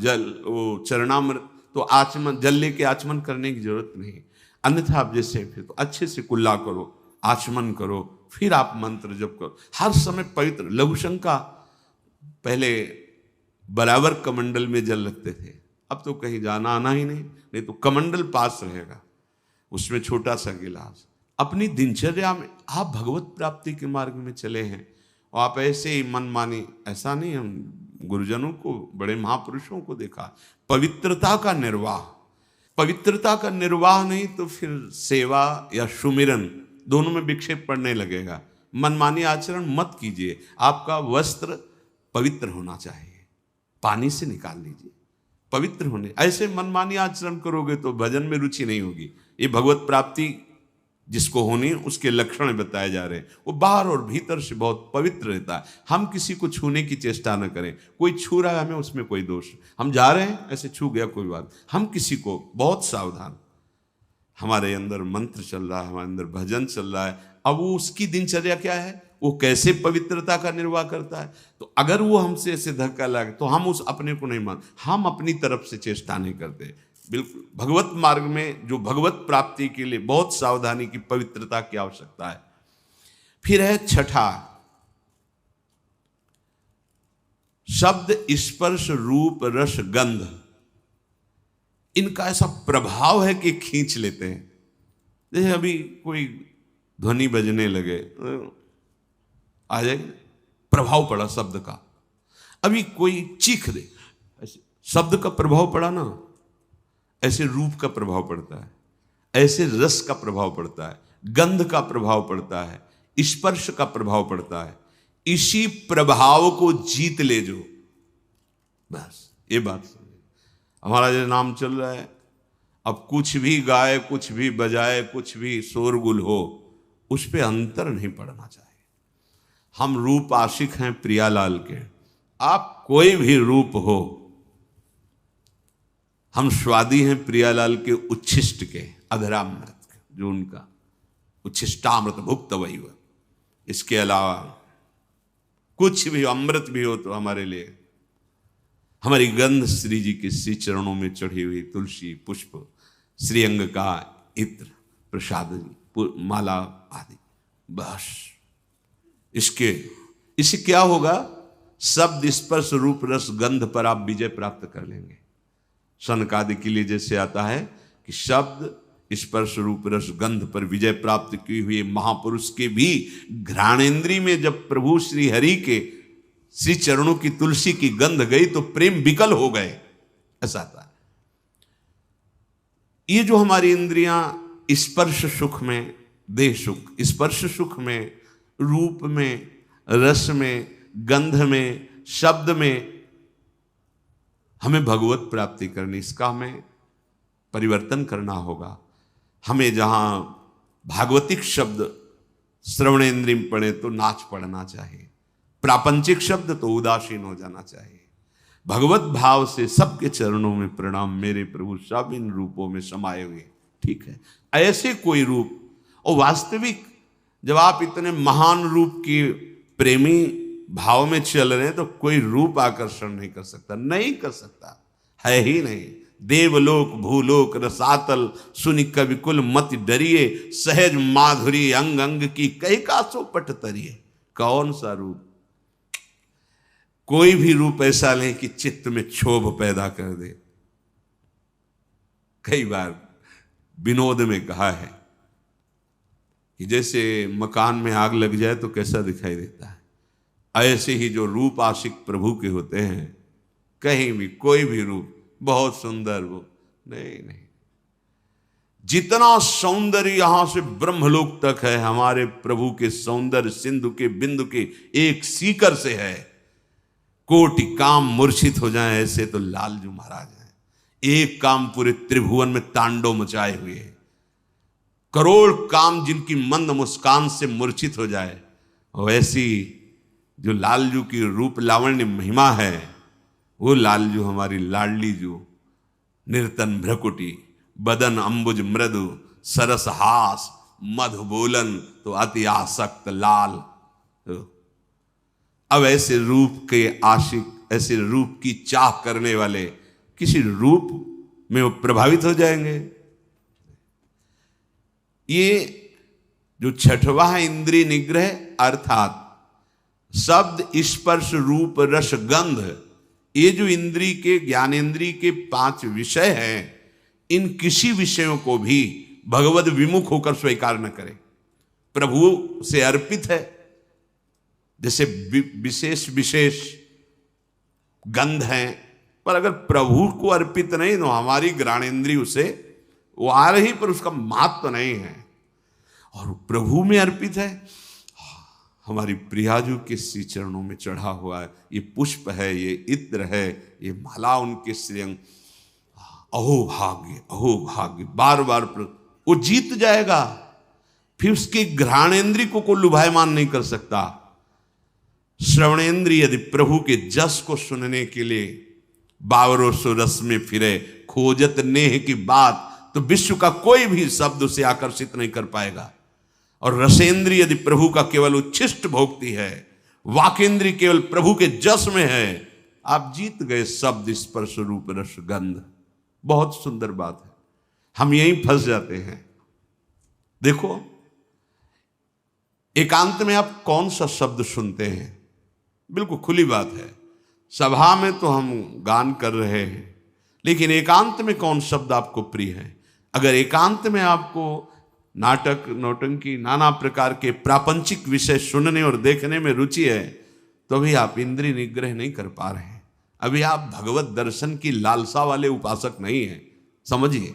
जल, वो चरणामृत, तो आचमन, जल लेके आचमन करने की जरूरत नहीं। अन्यथा आप जैसे फिर तो अच्छे से कुल्ला करो, आचमन करो, फिर आप मंत्र जप करो। हर समय पवित्र। लघु शंका पहले बराबर कमंडल में जल रखते थे, अब तो कहीं जाना आना ही नहीं तो कमंडल पास रहेगा, उसमें छोटा सा गिलास। अपनी दिनचर्या में आप भगवत प्राप्ति के मार्ग में चले हैं और आप ऐसे ही मनमानी, ऐसा नहीं। हम गुरुजनों को, बड़े महापुरुषों को देखा, पवित्रता का निर्वाह, पवित्रता का निर्वाह नहीं तो फिर सेवा या सुमिरन दोनों में विक्षेप पड़ने लगेगा। मनमानी आचरण मत कीजिए। आपका वस्त्र पवित्र होना चाहिए, पानी से निकाल लीजिए, पवित्र होने। ऐसे मनमानी आचरण करोगे तो भजन में रुचि नहीं होगी। ये भगवत प्राप्ति जिसको होनी उसके लक्षण बताए जा रहे हैं। वो बाहर और भीतर से बहुत पवित्र रहता है। हम किसी को छूने की चेष्टा न करें। कोई छू रहा है हमें, उसमें कोई दोष, हम जा रहे हैं ऐसे छू गया कोई बात, हम किसी को बहुत सावधान। हमारे अंदर मंत्र चल रहा है, हमारे अंदर भजन चल रहा है। अब वो उसकी दिनचर्या क्या है, वो कैसे पवित्रता का निर्वाह करता है। तो अगर वो हमसे ऐसे धक्का लगे तो हम उस अपने को नहीं मान, हम अपनी तरफ से चेष्टा नहीं करते। बिल्कुल भगवत मार्ग में जो भगवत प्राप्ति के लिए बहुत सावधानी की, पवित्रता की आवश्यकता है। फिर है छठा, शब्द, स्पर्श, रूप, रस, गंध, इनका ऐसा प्रभाव है कि खींच लेते हैं। जैसे अभी कोई ध्वनि बजने लगे, आ जाएगा, प्रभाव पड़ा शब्द का। अभी कोई चीख दे, ऐसे शब्द का प्रभाव पड़ा ना, ऐसे रूप का प्रभाव पड़ता है, ऐसे रस का प्रभाव पड़ता है, गंध का प्रभाव पड़ता है, स्पर्श का प्रभाव पड़ता है। इसी प्रभाव को जीत ले जो, बस ये बात समझे। हमारा जो नाम चल रहा है, अब कुछ भी गाए, कुछ भी बजाए, कुछ भी शोरगुल हो, उस पे अंतर नहीं पड़ना चाहिए। हम रूप आशिक हैं प्रियालाल के, आप कोई भी रूप हो, हम स्वादी हैं प्रियालाल के उच्छिष्ट के, अधरामृत के, जो उनका उच्छिष्टामृत भुक्त वही हुआ। इसके अलावा कुछ भी अमृत भी हो तो हमारे लिए, हमारी गंध श्री जी के श्री चरणों में चढ़ी हुई तुलसी, पुष्प, श्रीअंग का इत्र, प्रसाद, माला आदि, बस। इससे क्या होगा, शब्द, स्पर्श, रूप, रस, गंध पर आप विजय प्राप्त कर लेंगे। सनकादि के लिए जैसे आता है कि शब्द, स्पर्श रूप रस गंध पर विजय प्राप्त किए हुए महापुरुष के भी घ्राणेन्द्री में जब प्रभु श्री हरि के श्री चरणों की तुलसी की गंध गई तो प्रेम विकल हो गए, ऐसा था। ये जो हमारी इंद्रियां स्पर्श सुख में, देह सुख, स्पर्श सुख में, रूप में, रस में, गंध में, शब्द में हमें भगवत प्राप्ति करनी, इसका हमें परिवर्तन करना होगा। हमें जहां भागवतिक शब्द श्रवणेन्द्रिय में पड़े तो नाच पड़ना चाहिए, प्रापंचिक शब्द तो उदासीन हो जाना चाहिए। भगवत भाव से सबके चरणों में प्रणाम, मेरे प्रभु सब इन रूपों में समाये हुए, ठीक है। ऐसे कोई रूप, और वास्तविक जब आप इतने महान रूप की प्रेमी भाव में चल रहे हैं तो कोई रूप आकर्षण नहीं कर सकता, नहीं कर सकता, है ही नहीं। देवलोक भूलोक रसातल सुनि कवि कुल मत डरिए, सहज माधुरी अंग अंग की कई का सो पट तरिए। कौन सा रूप? कोई भी रूप ऐसा नहीं कि चित्त में क्षोभ पैदा कर दे। कई बार विनोद में कहा है कि जैसे मकान में आग लग जाए तो कैसा दिखाई देता है, ऐसे ही जो रूप आशिक प्रभु के होते हैं, कहीं भी कोई भी रूप बहुत सुंदर वो नहीं। जितना सौंदर्य यहां से ब्रह्मलोक तक है, हमारे प्रभु के सौंदर्य सिंधु के बिंदु के एक सीकर से है। कोटि काम मूर्छित हो जाए ऐसे तो लालजू महाराज हैं। एक काम पूरे त्रिभुवन में तांडव मचाए हुए है। करोड़ काम जिनकी मंद मुस्कान से मूर्छित हो जाए, वैसी जो लालजू की रूप लावण्य महिमा है, वो लालजू हमारी लाडली जो निर्तन भ्रकुटी, बदन अंबुज मृदु, सरस हास, मधु बोलन तो अति आसक्त लाल। अब ऐसे रूप के आशिक, ऐसे रूप की चाह करने वाले किसी रूप में वो प्रभावित हो जाएंगे। ये जो छठवां है इंद्रिय निग्रह, अर्थात शब्द स्पर्श रूप रस गंध, ये जो इंद्रिय के ज्ञानेन्द्रिय के 5 विषय हैं, इन किसी विषयों को भी भगवद विमुख होकर स्वीकार न करें। प्रभु से अर्पित है, जैसे विशेष विशेष गंध हैं, पर अगर प्रभु को अर्पित नहीं तो हमारी घ्राणेन्द्रिय उसे वो आ रही पर उसका महत्व नहीं है। और प्रभु में अर्पित है, हमारी प्रियाजू के श्री चरणों में चढ़ा हुआ है, ये पुष्प है, ये इत्र है, ये माला उनके श्रीअंग, अहो भाग्य, बार बार वो जीत जाएगा। फिर उसके घ्राणेन्द्रिय को लुभायमान नहीं कर सकता। श्रवणेन्द्रिय यदि प्रभु के जस को सुनने के लिए बावरों सो रस में फिरे, खोजत नेह की बात, तो विश्व का कोई भी शब्द उसे आकर्षित नहीं कर पाएगा। और रसेंद्रिय यदि प्रभु का केवल उच्छिष्ट भोगती है, वाकेंद्रिय केवल प्रभु के जस में है, आप जीत गए शब्द स्पर्श रूप रस गंध। बहुत सुंदर बात है, हम यहीं फंस जाते हैं। देखो, एकांत में आप कौन सा शब्द सुनते हैं? बिल्कुल खुली बात है, सभा में तो हम गान कर रहे हैं, लेकिन एकांत में कौन शब्द आपको प्रिय है? अगर एकांत में आपको नाटक, नौटंकी, नाना प्रकार के प्रापंचिक विषय सुनने और देखने में रुचि है, तो अभी आप इंद्रिय निग्रह नहीं कर पा रहे हैं। अभी आप भगवत दर्शन की लालसा वाले उपासक नहीं हैं। समझिए,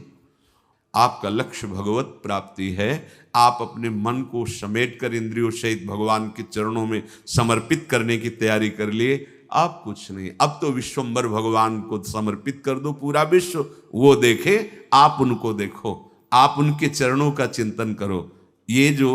आपका लक्ष्य भगवत प्राप्ति है। आप अपने मन को समेट कर इंद्रियों सहित भगवान के चरणों में समर्पित करने की तैयारी कर लिए। आप कुछ नहीं, अब तो विश्वम्भर भगवान को समर्पित कर दो। पूरा विश्व वो देखे, आप उनको देखो, आप उनके चरणों का चिंतन करो। ये जो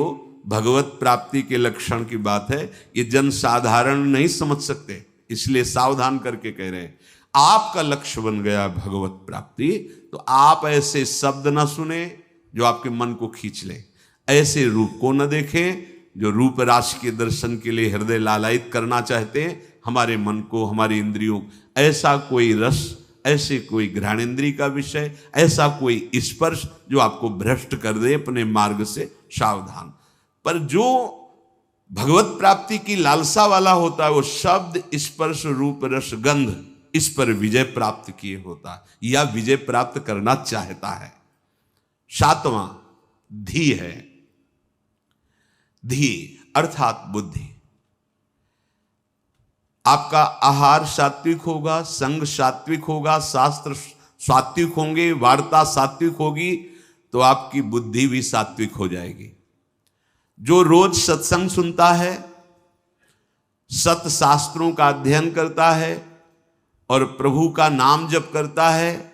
भगवत प्राप्ति के लक्षण की बात है, ये जन साधारण नहीं समझ सकते, इसलिए सावधान करके कह रहे हैं। आपका लक्ष्य बन गया भगवत प्राप्ति, तो आप ऐसे शब्द ना सुने जो आपके मन को खींच ले, ऐसे रूप को न देखें जो रूप राशि के दर्शन के लिए हृदय लालायित करना चाहते हैं हमारे मन को, हमारी इंद्रियों। ऐसा कोई रस, ऐसे कोई घ्राणेन्द्रिय का विषय, ऐसा कोई स्पर्श जो आपको भ्रष्ट कर दे अपने मार्ग से, सावधान। पर जो भगवत प्राप्ति की लालसा वाला होता है, वो शब्द स्पर्श रूप रस गंध इस पर विजय प्राप्त किए होता है या विजय प्राप्त करना चाहता है। सातवां धी है। धी अर्थात बुद्धि। आपका आहार सात्विक होगा, संग सात्विक होगा, शास्त्र सात्विक होंगे, वार्ता सात्विक होगी, तो आपकी बुद्धि भी सात्विक हो जाएगी। जो रोज सत्संग सुनता है, सत शास्त्रों का अध्ययन करता है और प्रभु का नाम जप करता है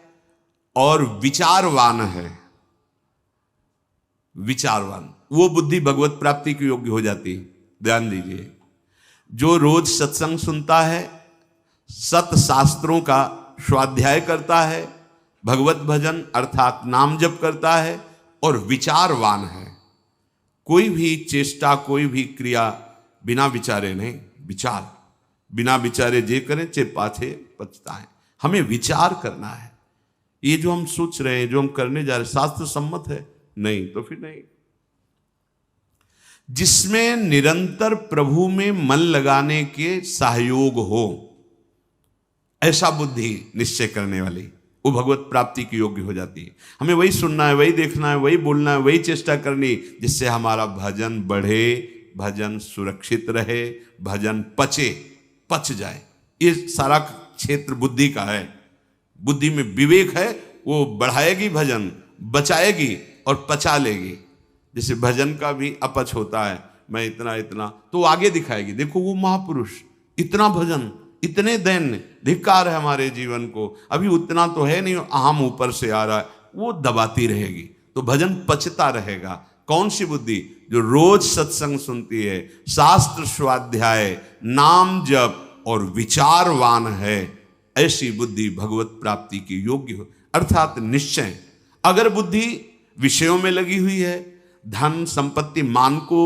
और विचारवान है, विचारवान, वो बुद्धि भगवत प्राप्ति के योग्य हो जाती है। ध्यान दीजिए, जो रोज सत्संग सुनता है, सत शास्त्रों का स्वाध्याय करता है, भगवत भजन अर्थात नाम जप करता है और विचारवान है, कोई भी चेष्टा, कोई भी क्रिया बिना विचारे नहीं, विचार बिना विचारे जे करें चे पाछे पछताएं। हमें विचार करना है। ये जो हम सोच रहे हैं, जो हम करने जा रहे हैं, शास्त्र सम्मत है? नहीं, तो फिर नहीं। जिसमें निरंतर प्रभु में मन लगाने के सहयोग हो, ऐसा बुद्धि निश्चय करने वाली, वो भगवत प्राप्ति की योग्य हो जाती है। हमें वही सुनना है, वही देखना है, वही बोलना है, वही चेष्टा करनी, जिससे हमारा भजन बढ़े, भजन सुरक्षित रहे, भजन पच जाए। ये सारा क्षेत्र बुद्धि का है। बुद्धि में विवेक है, वो बढ़ाएगी भजन, बचाएगी और पचा लेगी। जैसे भजन का भी अपच होता है, मैं इतना इतना, तो आगे दिखाएगी, देखो वो महापुरुष इतना भजन, इतने दैन्य, धिक्कार है हमारे जीवन को, अभी उतना तो है नहीं, आम ऊपर से आ रहा है, वो दबाती रहेगी, तो भजन पचता रहेगा। कौन सी बुद्धि? जो रोज सत्संग सुनती है, शास्त्र स्वाध्याय, नाम जप और विचारवान है, ऐसी बुद्धि भगवत प्राप्ति की योग्य हो, अर्थात निश्चय। अगर बुद्धि विषयों में लगी हुई है, धन संपत्ति मान को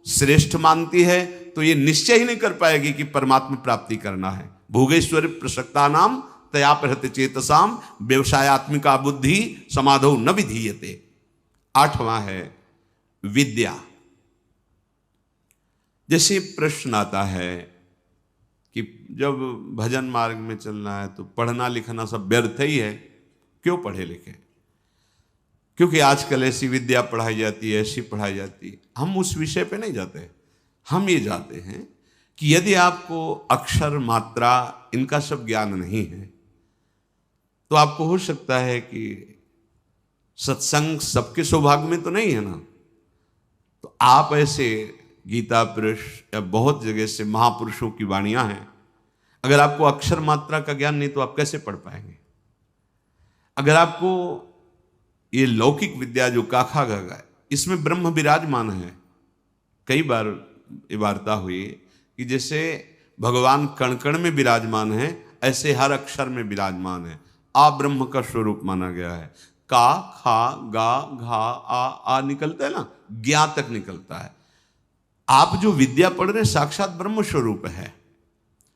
श्रेष्ठ मानती है, तो ये निश्चय ही नहीं कर पाएगी कि परमात्मा प्राप्ति करना है। भोगेश्वर प्रसक्ता नाम तया प्रहत चेतसाम व्यवसायत्मिका बुद्धि समाधौ न विधीयते। आठवां है विद्या। जैसे प्रश्न आता है कि जब भजन मार्ग में चलना है तो पढ़ना लिखना सब व्यर्थ ही है, क्यों पढ़े लिखे? क्योंकि आजकल ऐसी विद्या पढ़ाई जाती है, ऐसी पढ़ाई जाती है। हम उस विषय पे नहीं जाते, हम ये जाते हैं कि यदि आपको अक्षर मात्रा इनका सब ज्ञान नहीं है, तो आपको हो सकता है कि सत्संग सबके सौभाग्य में तो नहीं है ना, तो आप ऐसे गीता पुरुष या बहुत जगह से महापुरुषों की वाणियां हैं, अगर आपको अक्षर मात्रा का ज्ञान नहीं तो आप कैसे पढ़ पाएंगे? अगर आपको ये लौकिक विद्या जो काखा गगा है, इसमें ब्रह्म विराजमान है। कई बार ये वार्ता हुई कि जैसे भगवान कण कण में विराजमान है, ऐसे हर अक्षर में विराजमान है। आ ब्रह्म का स्वरूप माना गया है। का, खा, गा, घा, आ निकलता है ना, ज्ञा तक निकलता है। आप जो विद्या पढ़ रहे हैं साक्षात ब्रह्म स्वरूप है।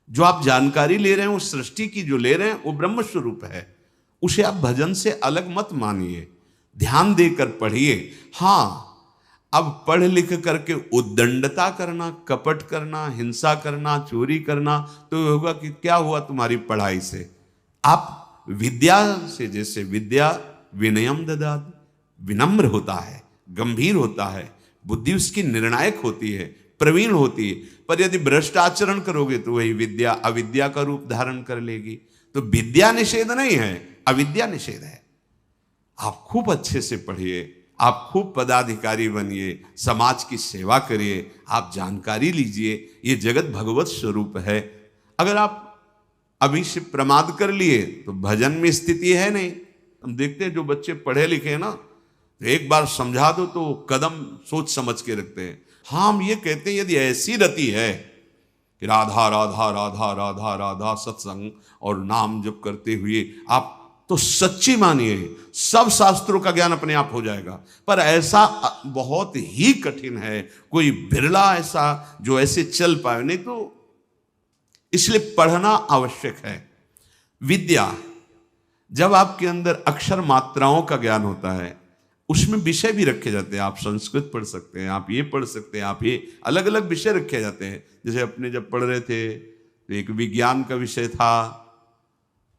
जो आप जानकारी ले रहे हैं, उस सृष्टि की जो ले रहे हैं, वो ब्रह्म स्वरूप है। उसे आप भजन से अलग मत मानिए, ध्यान देकर पढ़िए। हाँ, अब पढ़ लिख करके उद्दंडता करना, कपट करना, हिंसा करना, चोरी करना, तो होगा कि क्या हुआ तुम्हारी पढ़ाई से? आप विद्या से, जैसे विद्या विनयम ददाति, विनम्र होता है, गंभीर होता है, बुद्धि उसकी निर्णायक होती है, प्रवीण होती है। पर यदि भ्रष्ट आचरण करोगे तो वही विद्या अविद्या का रूप धारण कर लेगी। तो विद्या निषेध नहीं है, अविद्या निषेध है। आप खूब अच्छे से पढ़िए, आप खूब पदाधिकारी बनिए, समाज की सेवा करिए, आप जानकारी लीजिए, ये जगत भगवत स्वरूप है। अगर आप अभी से प्रमाद कर लिए तो भजन में स्थिति है नहीं। हम देखते हैं जो बच्चे पढ़े लिखे हैं ना, तो एक बार समझा दो तो कदम सोच समझ के रखते हैं। हाँ, हम ये कहते हैं यदि ऐसी रति है कि राधा राधा राधा राधा राधा सत्संग और नाम जप करते हुए आप तो सच्ची मानिए सब शास्त्रों का ज्ञान अपने आप हो जाएगा। पर ऐसा बहुत ही कठिन है, कोई बिरला ऐसा जो ऐसे चल पाए, नहीं तो इसलिए पढ़ना आवश्यक है। विद्या, जब आपके अंदर अक्षर मात्राओं का ज्ञान होता है, उसमें विषय भी रखे जाते हैं। आप संस्कृत पढ़ सकते हैं, आप ये पढ़ सकते हैं, आप ये अलग अलग विषय रखे जाते हैं। जैसे अपने जब पढ़ रहे थे तो एक विज्ञान का विषय था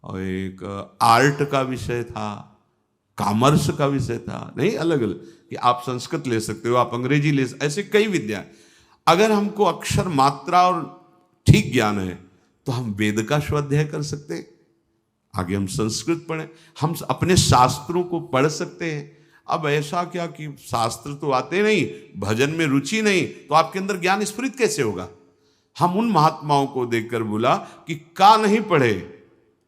और एक आर्ट का विषय था, कॉमर्स का विषय था, नहीं, अलग अलग, कि आप संस्कृत ले सकते हो, आप अंग्रेजी ले, ऐसे कई विद्या। अगर हमको अक्षर मात्रा और ठीक ज्ञान है तो हम वेद का स्वाध्याय कर सकते हैं, आगे हम संस्कृत पढ़ें, हम अपने शास्त्रों को पढ़ सकते हैं। अब ऐसा क्या कि शास्त्र तो आते नहीं, भजन में रुचि नहीं, तो आपके अंदर ज्ञान स्फुरित कैसे होगा? हम उन महात्माओं को देखकर बोला कि का नहीं पढ़े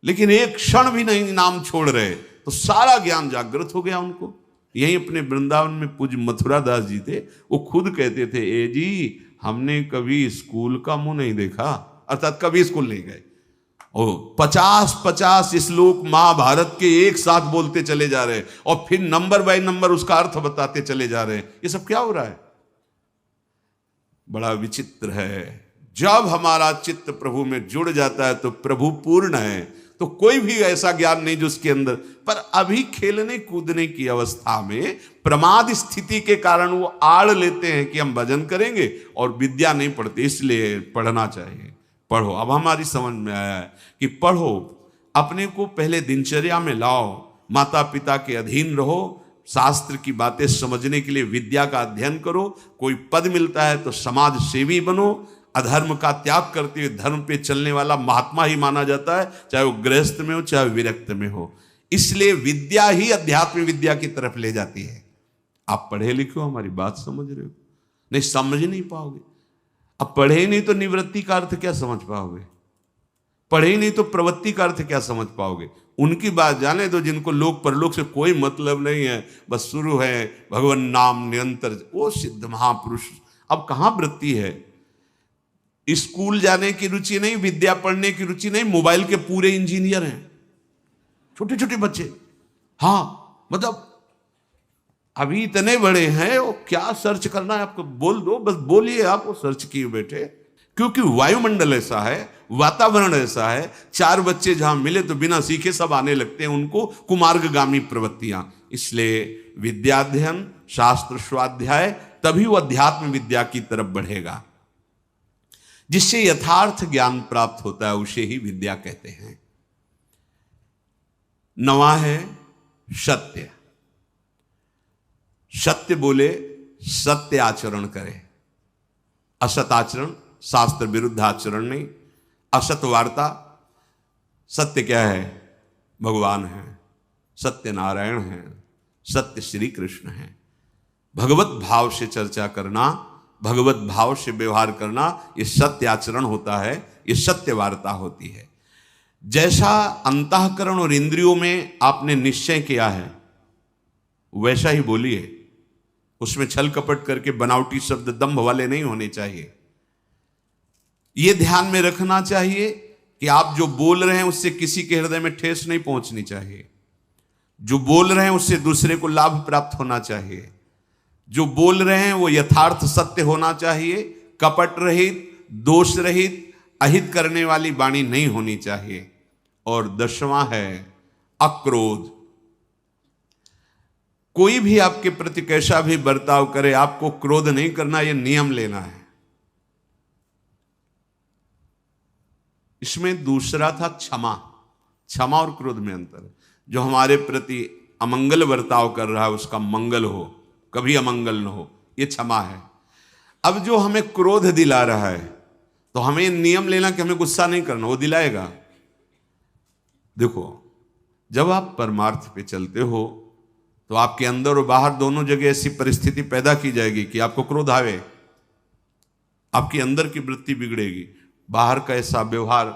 लेकिन एक क्षण भी नहीं नाम छोड़ रहे, तो सारा ज्ञान जागृत हो गया उनको। यही अपने वृंदावन में पूज्य मथुरा दास जी थे, वो खुद कहते थे, ए जी हमने कभी स्कूल का मुंह नहीं देखा, अर्थात कभी स्कूल नहीं गए, और 50-50 श्लोक महाभारत के एक साथ बोलते चले जा रहे और फिर नंबर बाय नंबर उसका अर्थ बताते चले जा रहे हैं। ये सब क्या हो रहा है? बड़ा विचित्र है। जब हमारा चित्त प्रभु में जुड़ जाता है तो प्रभु पूर्ण है, तो कोई भी ऐसा ज्ञान नहीं जो उसके अंदर, पर अभी खेलने कूदने की अवस्था में प्रमाद स्थिति के कारण वो आड़ लेते हैं कि हम भजन करेंगे और विद्या नहीं पढ़ते, इसलिए पढ़ना चाहिए। पढ़ो, अब हमारी समझ में आया है कि पढ़ो, अपने को पहले दिनचर्या में लाओ, माता पिता के अधीन रहो, शास्त्र की बातें समझने के लिए विद्या का अध्ययन करो, कोई पद मिलता है तो समाज सेवी बनो, अधर्म का त्याग करते हुए धर्म पे चलने वाला महात्मा ही माना जाता है, चाहे वो गृहस्थ में हो चाहे विरक्त में हो। इसलिए विद्या ही अध्यात्म विद्या की तरफ ले जाती है। आप पढ़े लिखे हो, हमारी बात समझ रहे हो? नहीं, समझ नहीं पाओगे। अब पढ़े ही नहीं तो निवृत्ति का अर्थ क्या समझ पाओगे? पढ़े ही नहीं तो प्रवृत्ति का अर्थ क्या समझ पाओगे? उनकी बात जाने दो जिनको लोक परलोक से कोई मतलब नहीं है, बस शुरू है भगवान नाम निरंतर, वो सिद्ध महापुरुष। अब कहां वृत्ति है? स्कूल जाने की रुचि नहीं, विद्या पढ़ने की रुचि नहीं, मोबाइल के पूरे इंजीनियर हैं छोटे छोटे बच्चे। हाँ, मतलब अभी इतने बड़े हैं, वो क्या सर्च करना है आपको बोल दो, बस बोलिए, आप वो सर्च किए बैठे। क्योंकि वायुमंडल ऐसा है, वातावरण ऐसा है, 4 बच्चे जहां मिले तो बिना सीखे सब आने लगते हैं, उनको कुमार्गगामी प्रवृत्तियां। इसलिए विद्याध्ययन, शास्त्र स्वाध्याय, तभी वो अध्यात्म विद्या की तरफ बढ़ेगा। जिससे यथार्थ ज्ञान प्राप्त होता है उसे ही विद्या कहते हैं। नवा है सत्य। सत्य बोले, सत्य आचरण करे, असत आचरण, शास्त्र विरुद्ध आचरण नहीं, असत वार्ता। सत्य क्या है? भगवान है, सत्य नारायण है, सत्य श्री कृष्ण है। भगवत भाव से चर्चा करना, भगवत भाव से व्यवहार करना, ये सत्य आचरण होता है, ये सत्य वार्ता होती है। जैसा अंतःकरण और इंद्रियों में आपने निश्चय किया है वैसा ही बोलिए, उसमें छल कपट करके बनावटी शब्द दंभ वाले नहीं होने चाहिए। यह ध्यान में रखना चाहिए कि आप जो बोल रहे हैं उससे किसी के हृदय में ठेस नहीं पहुंचनी चाहिए। जो बोल रहे हैं उससे दूसरे को लाभ प्राप्त होना चाहिए। जो बोल रहे हैं वो यथार्थ सत्य होना चाहिए, कपट रहित, दोष रहित, अहित करने वाली वाणी नहीं होनी चाहिए। और 10वां है अक्रोध। कोई भी आपके प्रति कैसा भी बर्ताव करे, आपको क्रोध नहीं करना, यह नियम लेना है। इसमें दूसरा था क्षमा। क्षमा और क्रोध में अंतर है। जो हमारे प्रति अमंगल बर्ताव कर रहा है उसका मंगल हो, कभी अमंगल न हो, यह क्षमा है। अब जो हमें क्रोध दिला रहा है तो हमें नियम लेना कि हमें गुस्सा नहीं करना, वो दिलाएगा। देखो, जब आप परमार्थ पे चलते हो तो आपके अंदर और बाहर दोनों जगह ऐसी परिस्थिति पैदा की जाएगी कि आपको क्रोध आवे, आपकी अंदर की वृत्ति बिगड़ेगी। बाहर का ऐसा व्यवहार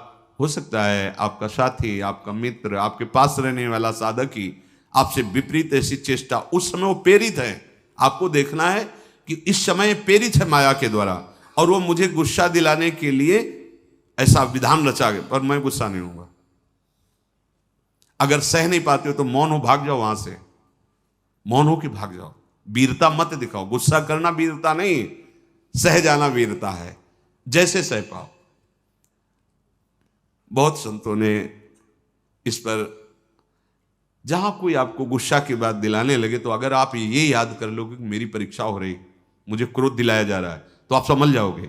हो सकता है, आपका साथी, आपका मित्र, आपके पास रहने वाला साधक ही आपसे विपरीत ऐसी चेष्टा, उस समय वो प्रेरित है। आपको देखना है कि इस समय प्रेरित है माया के द्वारा, और वो मुझे गुस्सा दिलाने के लिए ऐसा विधान रचा गया, पर मैं गुस्सा नहीं होऊंगा। अगर सह नहीं पाते हो तो मौन हो, भाग जाओ वहां से, मौन हो के भाग जाओ। वीरता मत दिखाओ। गुस्सा करना वीरता नहीं, सह जाना वीरता है, जैसे सह पाओ। बहुत संतों ने इस पर, जहां कोई आपको गुस्सा की बात दिलाने लगे तो अगर आप ये याद कर लोगे कि मेरी परीक्षा हो रही, मुझे क्रोध दिलाया जा रहा है, तो आप समझ जाओगे।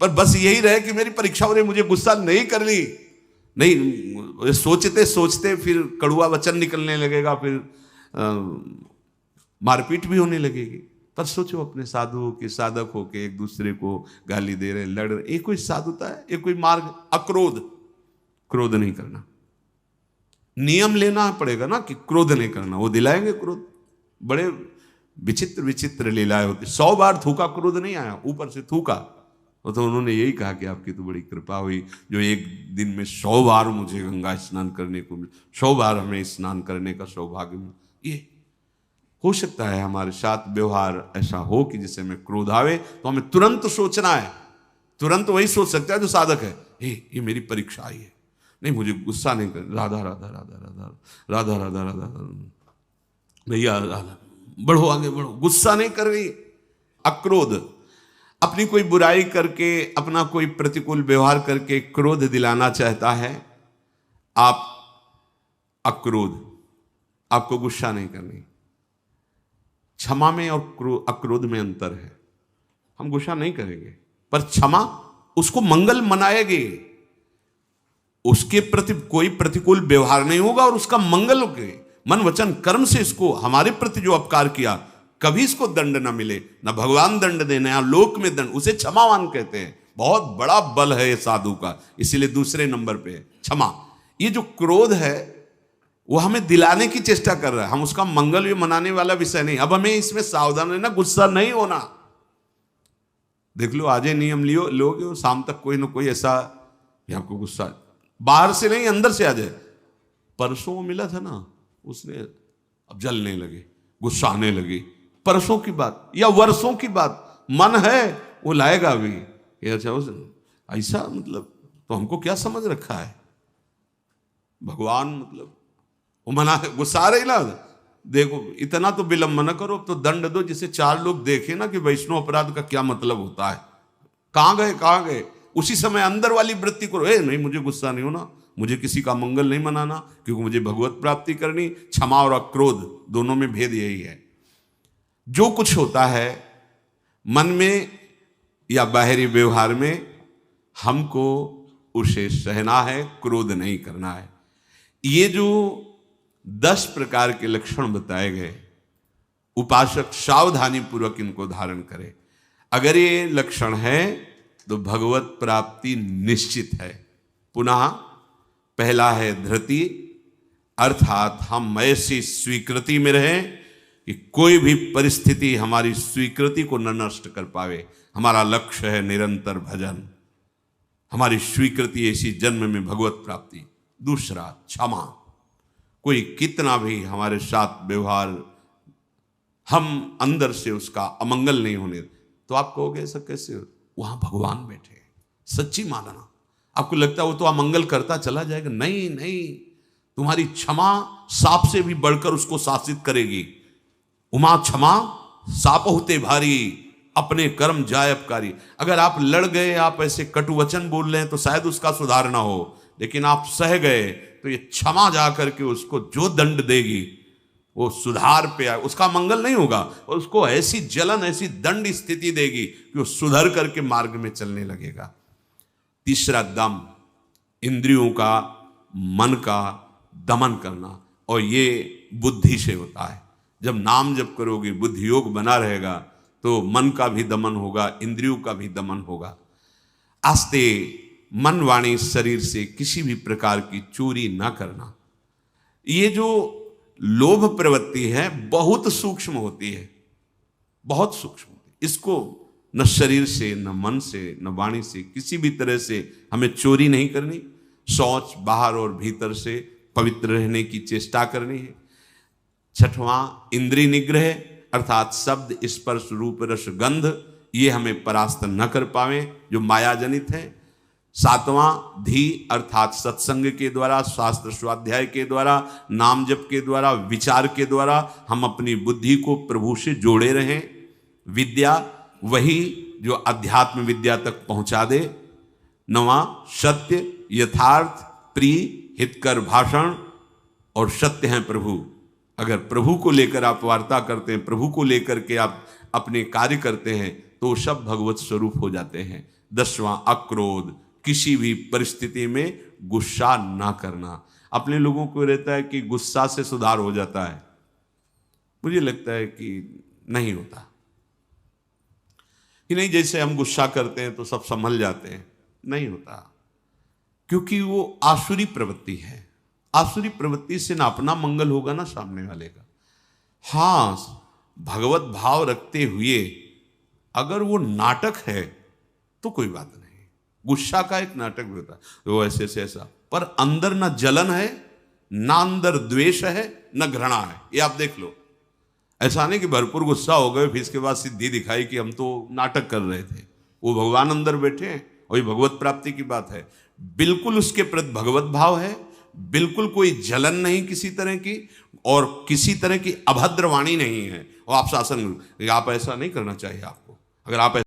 पर बस यही रहे कि मेरी परीक्षा हो रही, मुझे गुस्सा नहीं करनी, नहीं, सोचते सोचते फिर कड़ुआ वचन निकलने लगेगा, फिर मारपीट भी होने लगेगी। पर सोचो अपने साधुओं के साधक होके एक दूसरे को गाली दे रहे, लड़ रहे, ये कोई साधुता है? ये कोई मार्ग? अक्रोध, क्रोध नहीं करना। नियम लेना पड़ेगा ना कि क्रोध नहीं करना, वो दिलाएंगे क्रोध। बड़े विचित्र विचित्र लीलाएं होती। 100 बार थूका, क्रोध नहीं आया, ऊपर से थूका। और तो उन्होंने यही कहा कि आपकी तो बड़ी कृपा हुई जो एक दिन में 100 बार मुझे गंगा स्नान करने को मिला, 100 बार हमें स्नान करने का सौभाग्य मिला। ये हो सकता है हमारे साथ व्यवहार ऐसा हो कि जिससे हमें क्रोध आवे तो हमें तुरंत सोचना है, तुरंत वही सोच सकता है जो साधक है, ये मेरी परीक्षा आई है, नहीं मुझे गुस्सा नहीं कर, राधा राधा राधा राधा राधा राधा राधा भैया राधा, बढ़ो आगे बढ़ो, गुस्सा नहीं कर रही। अक्रोध, अपनी कोई बुराई करके, अपना कोई प्रतिकूल व्यवहार करके क्रोध दिलाना चाहता है। आप अक्रोध, आपको गुस्सा नहीं करनी। क्षमा में और अक्रोध में अंतर है। हम गुस्सा नहीं करेंगे पर क्षमा उसको मंगल मनाएंगे, उसके प्रति कोई प्रतिकूल व्यवहार नहीं होगा और उसका मंगल होगा। मन वचन कर्म से इसको, हमारे प्रति जो अपकार किया, कभी इसको दंड ना मिले, ना भगवान दंड देना या लोक में दंड, उसे क्षमावान कहते हैं। बहुत बड़ा बल है ये साधु का, इसीलिए दूसरे नंबर पे है क्षमा। ये जो क्रोध है वो हमें दिलाने की चेष्टा कर रहा है, हम उसका मंगल भी मनाने वाला विषय नहीं। अब हमें इसमें सावधान रहना, गुस्सा नहीं होना। देख लो, आज नियम लियो लोगे, शाम तक कोई ना कोई ऐसा आपको गुस्सा बाहर से नहीं अंदर से आ जाए। परसों मिला था ना, उसने अब जलने लगे, गुस्सा आने लगी, परसों की बात या वर्षों की बात, मन है वो लाएगा भी। अच्छा ऐसा मतलब तो हमको क्या समझ रखा है भगवान, मतलब वो मना, गुस्सा आ रही ना, देखो इतना तो विलंब न करो, तो दंड दो जिसे 4 लोग देखे ना कि वैष्णव अपराध का क्या मतलब होता है। कहां गए, उसी समय अंदर वाली वृत्ति करो, नहीं मुझे गुस्सा नहीं होना, मुझे किसी का मंगल नहीं मनाना, क्योंकि मुझे भगवत प्राप्ति करनी। क्षमा और अक्रोध दोनों में भेद यही है। जो कुछ होता है मन में या बाहरी व्यवहार में, हमको उसे सहना है, क्रोध नहीं करना है। ये जो 10 प्रकार के लक्षण बताए गए, उपासक सावधानी पूर्वक इनको धारण करे। अगर ये लक्षण है तो भगवत प्राप्ति निश्चित है। पुनः पहला है धृति, अर्थात हम ऐसी स्वीकृति में रहें कि कोई भी परिस्थिति हमारी स्वीकृति को न नष्ट कर पावे। हमारा लक्ष्य है निरंतर भजन, हमारी स्वीकृति ऐसी जन्म में भगवत प्राप्ति। दूसरा क्षमा, कोई कितना भी हमारे साथ व्यवहार, हम अंदर से उसका अमंगल नहीं होने, तो आप कहोगे ऐसा कैसे, वहां भगवान बैठे, सच्ची मानना। आपको लगता है वो तो अमंगल करता चला जाएगा, नहीं, तुम्हारी क्षमा सांप से भी बढ़कर उसको शासित करेगी। उमा क्षमा साप होते भारी, अपने कर्म जाय अपकारी। अगर आप लड़ गए, आप ऐसे कटु वचन बोल रहे हैं तो शायद उसका सुधार ना हो, लेकिन आप सह गए तो ये क्षमा जा करके उसको जो दंड देगी वो सुधार पे आए, उसका मंगल नहीं होगा, और उसको ऐसी जलन, ऐसी दंड स्थिति देगी कि वो सुधर करके मार्ग में चलने लगेगा। तीसरा दम, इंद्रियों का, मन का दमन करना, और ये बुद्धि से होता है। जब नाम जप करोगे, बुद्धि योग बना रहेगा, तो मन का भी दमन होगा, इंद्रियों का भी दमन होगा। आस्ते मन वाणी शरीर से किसी भी प्रकार की चोरी ना करना। ये जो लोभ प्रवृत्ति है बहुत सूक्ष्म होती है, बहुत सूक्ष्म होती है। इसको न शरीर से, न मन से, न वाणी से, किसी भी तरह से हमें चोरी नहीं करनी। शौच बाहर और भीतर से पवित्र रहने की चेष्टा करनी है। छठवां इंद्रिय निग्रह, अर्थात शब्द, स्पर्श, रूप, रस, गंध, ये हमें परास्त न कर पावे जो माया जनित है। सातवां धी, अर्थात सत्संग के द्वारा, शास्त्र स्वाध्याय के द्वारा, नाम जप के द्वारा, विचार के द्वारा हम अपनी बुद्धि को प्रभु से जोड़े रहें। विद्या, वही जो अध्यात्म विद्या तक पहुंचा दे। नवां सत्य, यथार्थ, प्रिय, हितकर भाषण, और सत्य हैं प्रभु। अगर प्रभु को लेकर आप वार्ता करते हैं, प्रभु को लेकर के आप अपने कार्य करते हैं, तो सब भगवत स्वरूप हो जाते हैं। 10वां अक्रोध, किसी भी परिस्थिति में गुस्सा ना करना। अपने लोगों को रहता है कि गुस्सा से सुधार हो जाता है, मुझे लगता है कि नहीं होता कि नहीं, जैसे हम गुस्सा करते हैं तो सब संभल जाते हैं, नहीं होता, क्योंकि वो आसुरी प्रवृत्ति है। आसुरी प्रवृत्ति से ना अपना मंगल होगा ना सामने वाले का। हाँ, भगवत भाव रखते हुए अगर वो नाटक है तो कोई बात नहीं, गुस्सा का एक नाटक भी होता है, वो ऐसे ऐसे ऐसा, पर अंदर ना जलन है, ना अंदर द्वेष है, ना घृणा है। ये आप देख लो, ऐसा नहीं कि भरपूर गुस्सा हो गए फिर इसके बाद सिद्धि दिखाई कि हम तो नाटक कर रहे थे। वो भगवान अंदर बैठे हैं और ये भगवत प्राप्ति की बात है। बिल्कुल उसके प्रति भगवत भाव है, बिल्कुल कोई जलन नहीं किसी तरह की, और किसी तरह की अभद्र वाणी नहीं है। और आप शासन, आप ऐसा नहीं करना चाहिए आपको। अगर आप